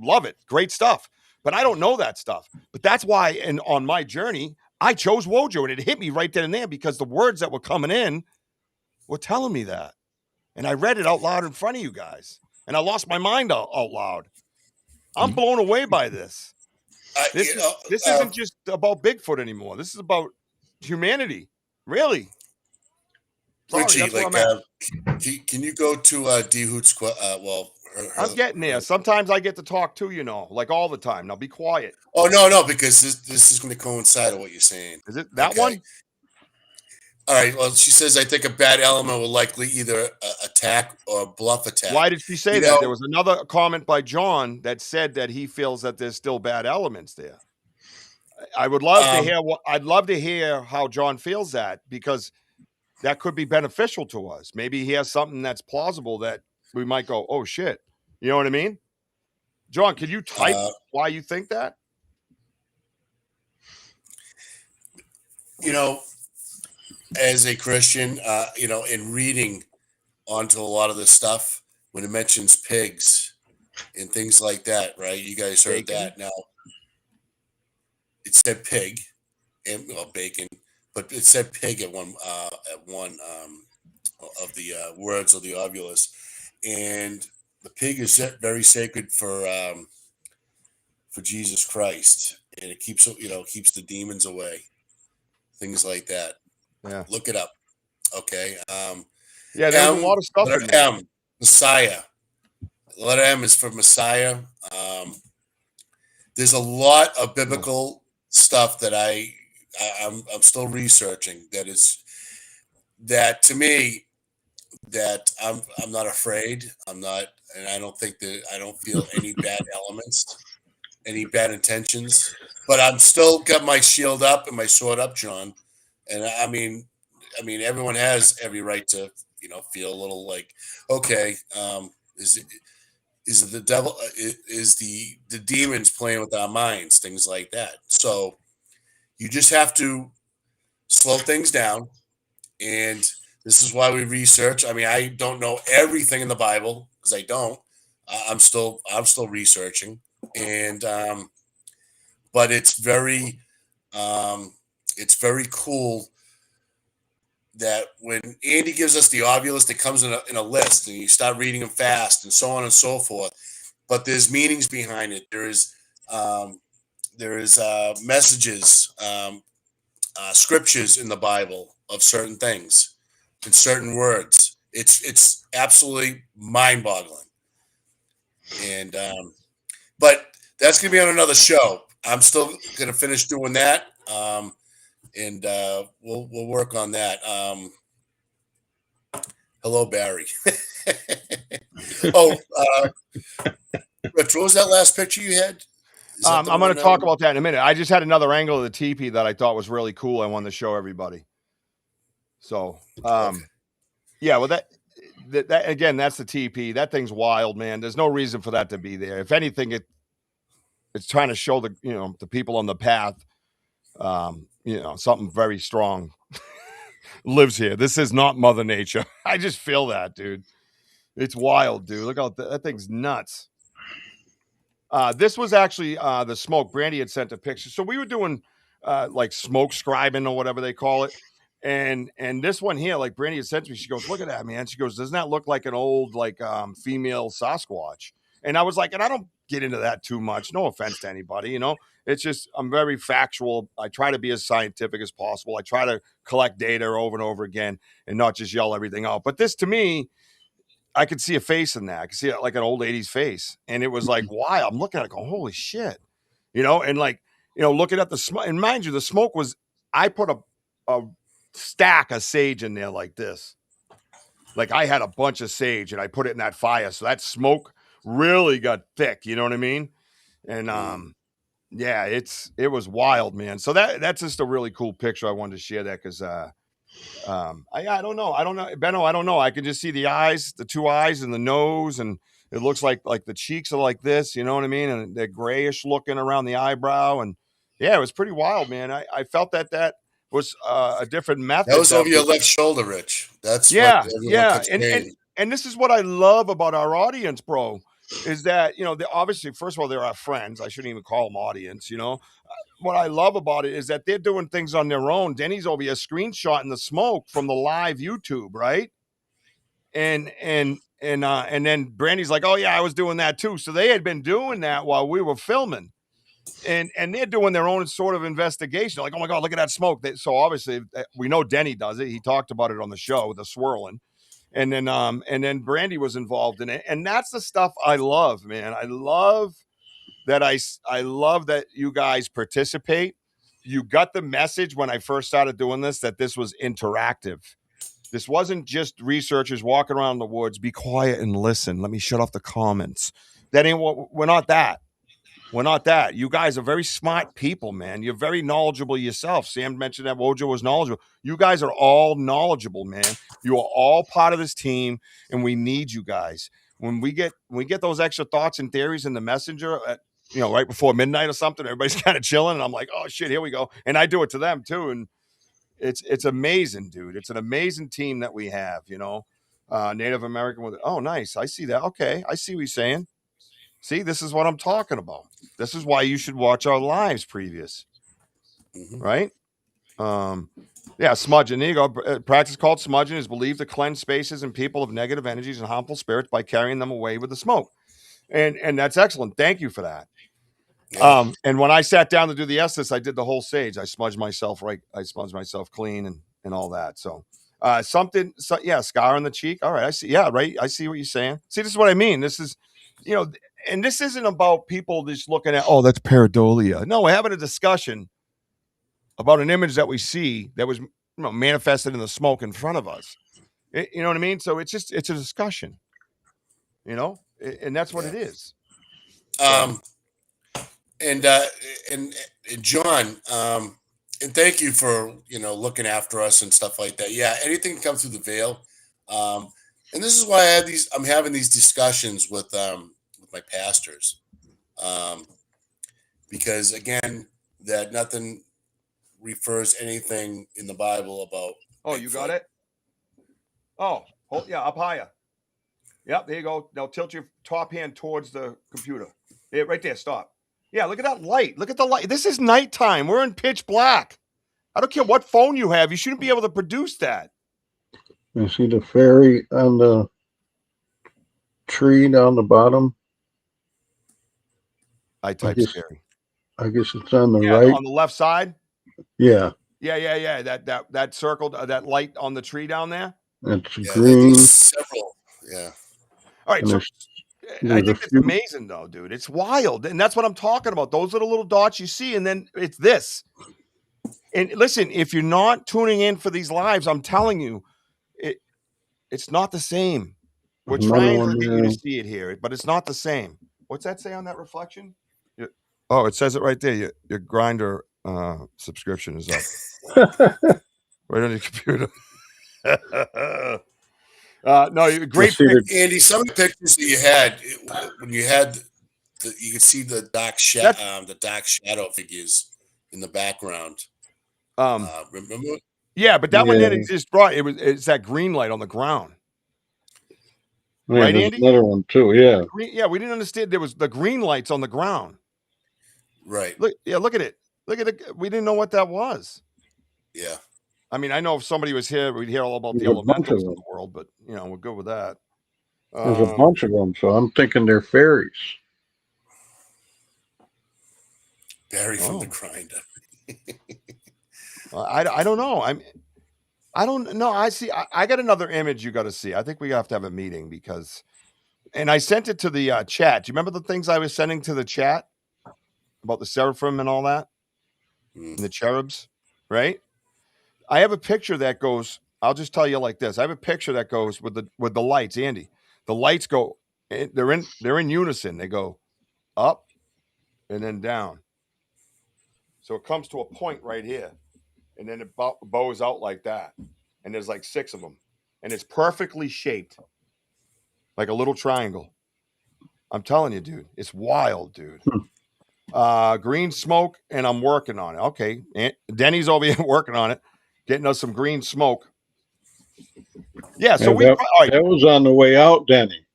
Love it, great stuff. But I don't know that stuff. But that's why, on my journey, I chose Wojo, and it hit me right then and there, because the words that were coming in were telling me that. And I read it out loud in front of you guys, and I lost my mind out loud. I'm blown away by this. This isn't just about Bigfoot anymore. This is about humanity, really. Sorry, Richie, can you go to D Hoot's? I'm getting there. Sometimes I get to talk too, like all the time. Now be quiet. Oh, no, because this is going to coincide with what you're saying. Is it that one? All right. Well, she says, I think a bad element will likely either attack or bluff attack. Why did she say that? There was another comment by John that said that he feels that there's still bad elements there. I would love to hear I'd love to hear how John feels that, because that could be beneficial to us. Maybe he has something that's plausible that we might go, oh shit. You know what I mean? John, can you type why you think that? As a Christian, in reading onto a lot of this stuff, when it mentions pigs and things like that, right? You guys heard that. Now, it said pig and bacon, but it said pig at one of the words of the ovulus, and the pig is very sacred for Jesus Christ, and it keeps the demons away, things like that. Yeah, look it up. Okay. Yeah, there's a lot of stuff in there. M, Messiah. The letter M is for Messiah. There's a lot of biblical stuff that I'm still researching. That to me, that I'm not afraid. I'm not, and I don't feel any bad elements, any bad intentions. But I'm still got my shield up and my sword up, John. And I mean, everyone has every right to, feel a little like, okay, is it the devil? Is the demons playing with our minds? Things like that. So you just have to slow things down, and this is why we research. I mean, I don't know everything in the Bible because I don't. I'm still researching, and but it's very cool that when Andy gives us the ovulus, it comes in a list, and you start reading them fast, and so on and so forth. But there's meanings behind it. There is messages, scriptures in the Bible of certain things and certain words. It's absolutely mind-boggling. And but that's gonna be on another show. I'm still gonna finish doing that. And we'll work on that. Hello, Barry. Rich, what was that last picture you had? I'm going to talk about that in a minute. I just had another angle of the teepee that I thought was really cool. I wanted to show everybody. So, okay. Yeah, well, that again, that's the teepee. That thing's wild, man. There's no reason for that to be there. If anything, it's trying to show the people on the path. Something very strong lives here. This is not Mother Nature. I just feel that, dude. It's wild, dude. Look how that thing's nuts. This was actually the smoke. Brandy had sent a picture. So we were doing like smoke scribing or whatever they call it. And this one here, like Brandy had sent to me, she goes, look at that, man. She goes, doesn't that look like an old female Sasquatch? And I was like, and I don't get into that too much. No offense to anybody, It's just, I'm very factual. I try to be as scientific as possible. I try to collect data over and over again and not just yell everything out. But this, to me, I could see a face in that. I could see like an old 80s face. And it was like, wow, I'm looking at it going, holy shit. And looking at the smoke. And mind you, the smoke was, I put a stack of sage in there like this. Like I had a bunch of sage and I put it in that fire. So that smoke really got thick. You know what I mean? And, yeah, it was wild, man. So that's just a really cool picture. I wanted to share that because I don't know, Benno. I don't know. I can just see the eyes, the two eyes, and the nose, and it looks like the cheeks are like this. You know what I mean? And they're grayish looking around the eyebrow, and yeah, it was pretty wild, man. I felt that was a different method. That was over your left shoulder, Rich. That's yeah. And this is what I love about our audience, bro. Is that, obviously, first of all, they're our friends. I shouldn't even call them audience, What I love about it is that they're doing things on their own. Denny's over here screenshotting the smoke from the live YouTube, right? And then Brandy's like, oh, yeah, I was doing that too. So they had been doing that while we were filming. And they're doing their own sort of investigation. Like, oh, my God, look at that smoke. So obviously, we know Denny does it. He talked about it on the show, the swirling. And then Brandy was involved in it. And that's the stuff I love, man. I love that you guys participate. You got the message when I first started doing this, that this was interactive. This wasn't just researchers walking around the woods. Be quiet and listen. Let me shut off the comments. That ain't what we're not that. We're not that. You guys are very smart people, man. You're very knowledgeable yourself. Sam mentioned that Wojo was knowledgeable. You guys are all knowledgeable, man. You are all part of this team, and we need you guys. When we get those extra thoughts and theories in the messenger at, right before midnight or something, everybody's kind of chilling, and I'm like, oh shit, here we go. And I do it to them too. And it's amazing, dude. It's an amazing team that we have, Native American with it. Oh, nice. I see that. Okay. I see what you're saying. See, this is what I'm talking about. This is why you should watch our lives previous. Right? Smudging. There you go. A practice called smudging is believed to cleanse spaces and people of negative energies and harmful spirits by carrying them away with the smoke. And that's excellent. Thank you for that. Yeah. And when I sat down to do the Estes, I did the whole sage. I smudged myself clean and all that. So scar on the cheek. All right, I see. Yeah, right. I see what you're saying. See, this is what I mean. This is, and this isn't about people just looking at, oh, that's pareidolia. No, we're having a discussion about an image that we see that was manifested in the smoke in front of us. You know what I mean? So it's a discussion, and that's what it is. And John, and thank you for, looking after us and stuff like that. Yeah. Anything that comes through the veil. And this is why I'm having these discussions with my pastors. Because again, that nothing refers anything in the Bible about. Oh, you got it? Oh, up higher. Yep, there you go. Now tilt your top hand towards the computer. Yeah, right there, stop. Yeah, look at that light. Look at the light. This is nighttime. We're in pitch black. I don't care what phone you have. You shouldn't be able to produce that. You see the fairy on the tree down the bottom? I typed fairy. I guess it's on the right. On the left side? Yeah. Yeah. That circle, that light on the tree down there? It's green. Several. Yeah. All right. So I think it's amazing, though, dude. It's wild. And that's what I'm talking about. Those are the little dots you see. And then it's this. And listen, if you're not tuning in for these lives, I'm telling you, it's not the same. We're trying to get you to see it here, but it's not the same. What's that say on that reflection? Oh, it says it right there. Your Grinder subscription is up. Right on your computer. No, great pic. Andy, some of the pictures that you had, when you had, you could see the dark shadow figures in the background. Remember? Yeah, but that one didn't exist. Right? It's that green light on the ground. Yeah, right, Andy? Another one too. Yeah. We didn't understand there was the green lights on the ground. Right. Look at it. Look at it. We didn't know what that was. Yeah. I mean, I know if somebody was here, we'd hear all about the elementals in the world, but we're good with that. There's a bunch of them, so I'm thinking they're fairies. Barry from the Grinder. I don't know. I don't know. I got another image you got to see. I think we have to have a meeting and I sent it to the chat. Do you remember the things I was sending to the chat about the seraphim and all that? And the cherubs, right? I have a picture that goes, I'll just tell you like this. I have a picture that goes with the lights, Andy. The lights go, they're in unison. They go up and then down. So it comes to a point right here. And then it bows out like that. And there's like 6 of them. And it's perfectly shaped. Like a little triangle. I'm telling you, dude. It's wild, dude. Green smoke, and I'm working on it. Okay. Denny's over here working on it. Getting us some green smoke. Yeah, so that was on the way out, Denny.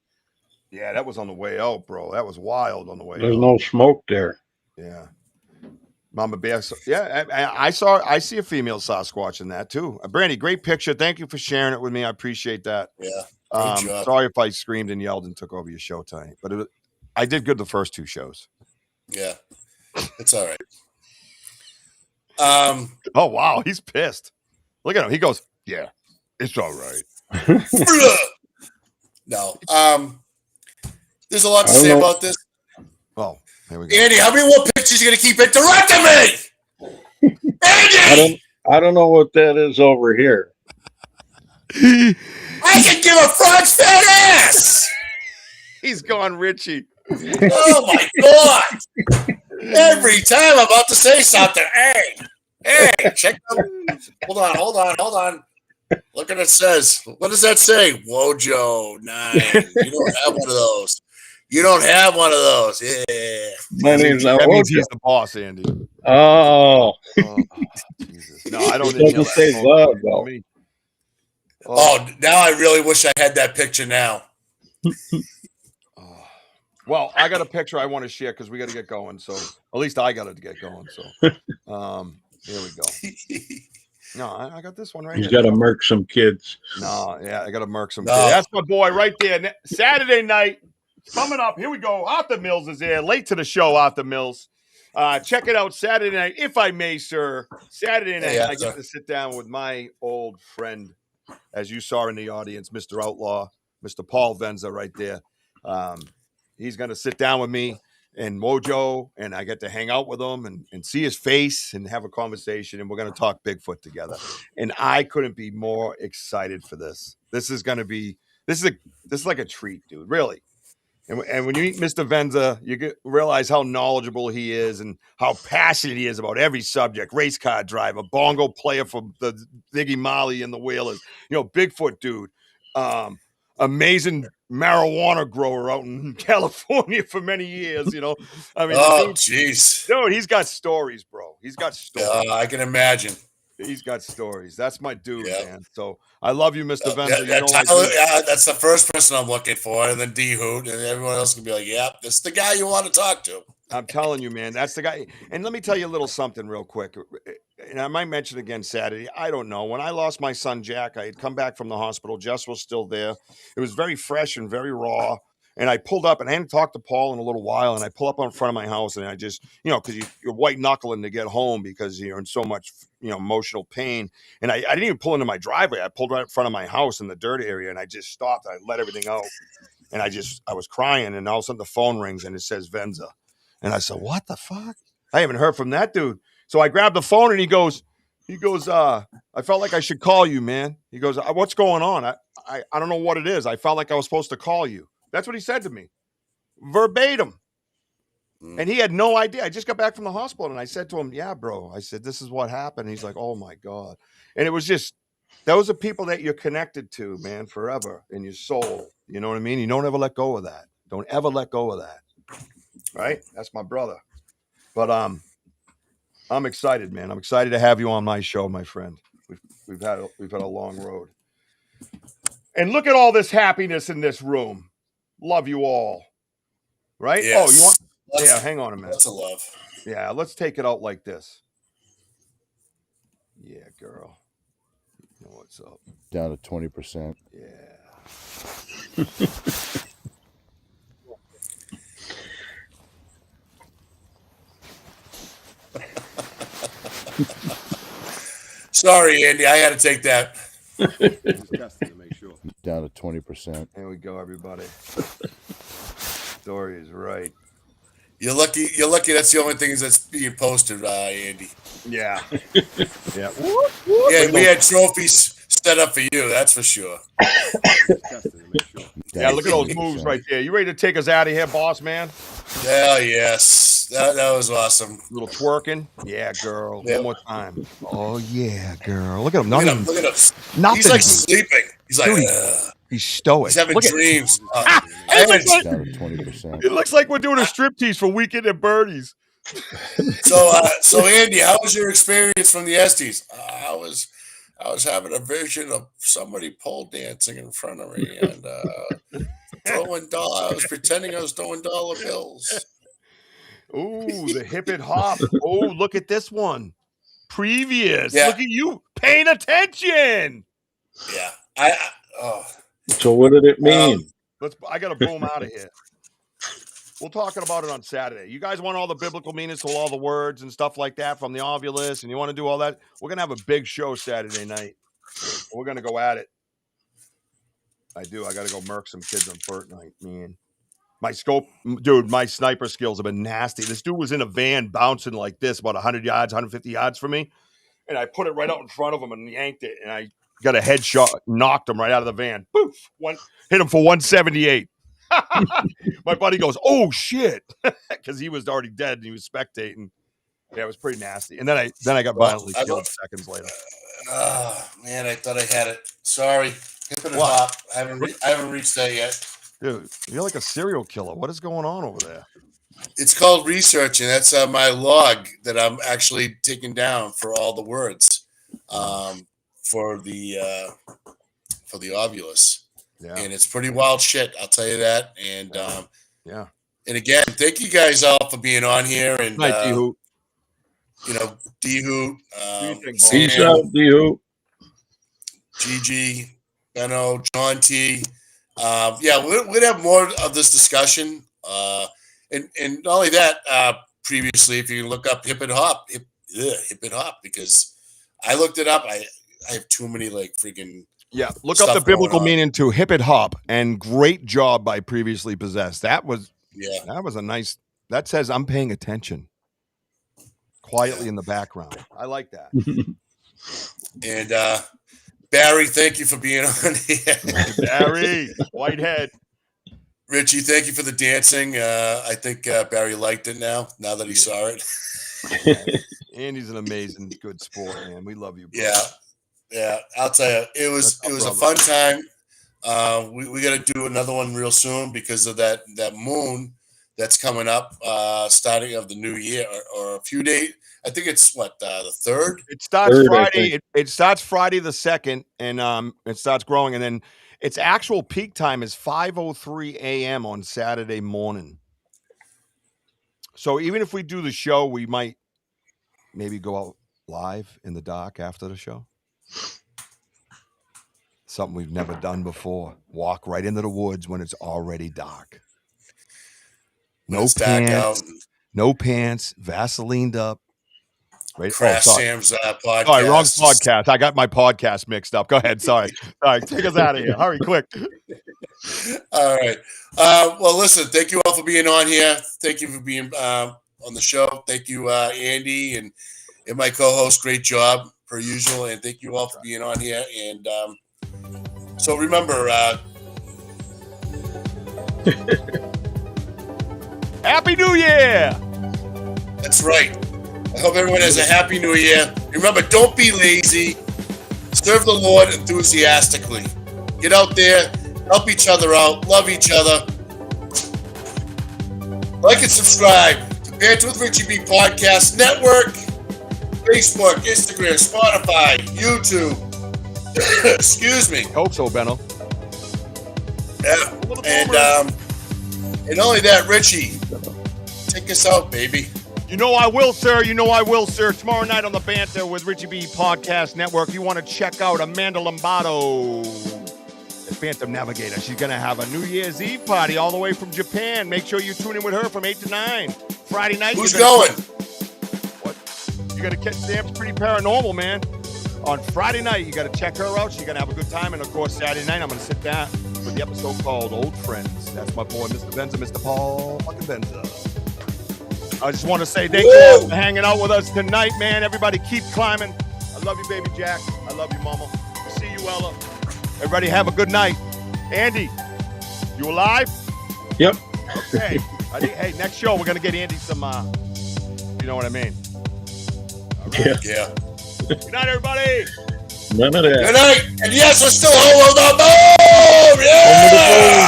Yeah, that was on the way out, bro. That was wild on the way out. There's no smoke there. Yeah. Mama Bear. Yeah, I see a female Sasquatch in that too. Brandy, great picture. Thank you for sharing it with me. I appreciate that. Yeah. Sorry if I screamed and yelled and took over your show tonight, but I did good the first 2 shows. Yeah. It's all right. Oh wow, he's pissed. Look at him. He goes, "Yeah, it's all right." No. There's a lot to say about this. Oh, here we go. Andy, how many more pictures are you gonna keep interrupting me? Andy! I don't know what that is over here. I can give a frog's fat ass. He's gone, Richie. Oh my God! Every time I'm about to say something, hey, check out. Hold on. Look at it says. What does that say? Wojo 9. You don't have one of those. Yeah. My name's not That means Wojo. he's the boss, Andy. Oh, Oh, Jesus. No, I don't It doesn't inhale say that smoke. love, You know though. me. Oh, now I really wish I had that picture now. Well, I got a picture I want to share because we got to get going. So at least I got to get going. So here we go. No, I got this one right he's here. got to murk some kids. No, yeah, I got to murk some No. kids. That's my boy right there. Saturday night coming up. Here we go. Arthur Mills is there. Late to the show, Arthur Mills. Check it out Saturday night, if I may, sir. Saturday night, I get to sit down with my old friend, as you saw in the audience, Mr. Outlaw, Mr. Paul Venza right there. He's going to sit down with me and Wojo, and I get to hang out with him and see his face and have a conversation, and we're going to talk Bigfoot together. And I couldn't be more excited for this. This is like a treat, dude, really. And when you meet Mr. Venza, you realize how knowledgeable he is and how passionate he is about every subject. Race car driver, bongo player for the Ziggy Marley and the Whalers, Bigfoot dude, amazing marijuana grower out in California for many years, I mean, oh, jeez. Dude, he's got stories, bro. He's got stories. I can imagine. He's got stories. That's my dude, Yeah. man. So I love you, Mr. Venza. That's the first person I'm looking for, and then D Hoot, and everyone else can be like, "Yep, this is the guy you want to talk to." I'm telling you, man, that's the guy. And let me tell you a little something real quick. And I might mention again Saturday. I don't know. When I lost my son Jack, I had come back from the hospital. Jess was still there. It was very fresh and very raw. And I pulled up, and I hadn't talked to Paul in a little while. And I pull up in front of my house, and I just, because you're white knuckling to get home because you're in so much, emotional pain. And I didn't even pull into my driveway. I pulled right in front of my house in the dirt area, and I just stopped. I let everything out, and I was crying, and all of a sudden the phone rings, and it says Venza. And I said, "What the fuck? I haven't heard from that dude." So I grabbed the phone, and he goes, "I felt like I should call you, man." He goes, "What's going on? I don't know what it is. I felt like I was supposed to call you." That's what he said to me, verbatim. And he had no idea. I just got back from the hospital, and I said to him, "Yeah, bro." I said, "This is what happened." And he's like, "Oh my God." And it was just, those are people that you're connected to, man, forever in your soul. You know what I mean? You don't ever let go of that. Don't ever let go of that. Right? That's my brother. But I'm excited, man. I'm excited to have you on my show, my friend. We've had a long road. And look at all this happiness in this room. Love you all. Right? Yes. Oh, you want? Yeah, hang on a minute. Lots of love. Yeah, let's take it out like this. Yeah, girl. You know what's up? Down to 20%. Yeah. Sorry, Andy. I had to take that. Just testing to make sure. Down to 20%. There we go, everybody. Story is right. You're lucky. That's the only thing that's being posted, Andy. Yeah. Yeah. Yeah, we had trophies set up for you. That's for sure. Yeah, look at those moves right there. You ready to take us out of here, boss man? Hell yes. That was awesome. A little twerking. Yeah, girl. Yeah. One more time. Oh, yeah, girl. Look at him. Look at him. Nothing. He's like sleeping. He's like, he's stoic. He's having dreams. Down to 20%. It looks like we're doing a striptease for Weekend at Bernie's. So Andy, how was your experience from the Estes? I was having a vision of somebody pole dancing in front of me and throwing dollar. I was pretending I was throwing dollar bills. Ooh, the hip and hop. Oh, look at this one. Previous. Yeah. Look at you paying attention. Yeah. So what did it mean? I got to boom out of here. We'll talk about it on Saturday. You guys want all the biblical meanings to all the words and stuff like that from the Ovulus, and you want to do all that? We're going to have a big show Saturday night. We're going to go at it. I do. I got to go murk some kids on Fortnite, man. My sniper skills have been nasty. This dude was in a van bouncing like this, about 100 yards, 150 yards from me. And I put it right out in front of him and yanked it. And I got a headshot, knocked him right out of the van. Poof! Hit him for 178. My buddy goes, "Oh shit," because he was already dead and he was spectating. Yeah, it was pretty nasty. And then I got violently killed seconds later. Man, I thought I had it. Sorry. Hip and hop. I haven't reached that yet. Dude, you're like a serial killer. What is going on over there? It's called researching. That's my log that I'm actually taking down for all the words for the Ovulus. Yeah. And it's pretty wild shit. I'll tell you that. And yeah. And again, thank you guys all for being on here. And Night, D-Hoot. You know, D-Hoot, Peace out, D-Hoot. Gigi, Benno, John T. Yeah, we'd have more of this discussion. And not only that, previously, if you look up hip and hop, because I looked it up. I have too many like freaking. Yeah, look up the biblical meaning to hip and hop, and great job by Previously Possessed. That was a nice. That says I'm paying attention. Quietly in the background. I like that. And Barry, thank you for being on here. Barry, Whitehead. Richie, thank you for the dancing. I think Barry liked it now that he saw it. Andy's an amazing, good sport, man. We love you, bro. Yeah. I'll tell you, it was a fun time. We got to do another one real soon because of that moon that's coming up, starting of the new year or a few days. I think it's the 3rd. It starts Friday. It starts Friday the 2nd, and it starts growing, and then its actual peak time is 5:03 a.m. on Saturday morning. So even if we do the show, we might maybe go out live in the dark after the show. Something we've never done before. Walk right into the woods when it's already dark. No pants, Vaselined up. Right. Crash Sam's podcast. Sorry, wrong podcast. I got my podcast mixed up. Go ahead. Sorry. All right, take us out of here. Hurry, quick. All right. Well, listen, thank you all for being on here. Thank you for being on the show. Thank you, Andy, and my co-host. Great job, per usual. And thank you all for being on here. And so remember, Happy New Year! That's right. I hope everyone has a happy new year. Remember, don't be lazy. Serve the Lord enthusiastically. Get out there, help each other out, love each other. Like and subscribe to Banter with Richie B Podcast Network, Facebook, Instagram, Spotify, YouTube. Excuse me. Hope so, Benno. Yeah. And not only that, Richie, take us out, baby. You know I will, sir. You know I will, sir. Tomorrow night on the Banter with Richie B Podcast Network, you want to check out Amanda Lombardo, the Phantom Navigator. She's going to have a New Year's Eve party all the way from Japan. Make sure you tune in with her from 8 to 9. Friday night. Who's going? You got to catch Sam's Pretty Paranormal, man. On Friday night, you got to check her out. She's going to have a good time. And, of course, Saturday night, I'm going to sit down with the episode called Old Friends. That's my boy, Mr. Benza, Mr. Paul fucking Benza. I just want to say thank you all for hanging out with us tonight, man. Everybody keep climbing. I love you, baby Jack. I love you, mama. See you, Ella. Everybody have a good night. Andy, you alive? Yep. Okay. Hey, next show, we're going to get Andy some, you know what I mean? Right. Yeah. Good night, everybody. None of that. Good night. And yes, we're still home on the boat. Yeah.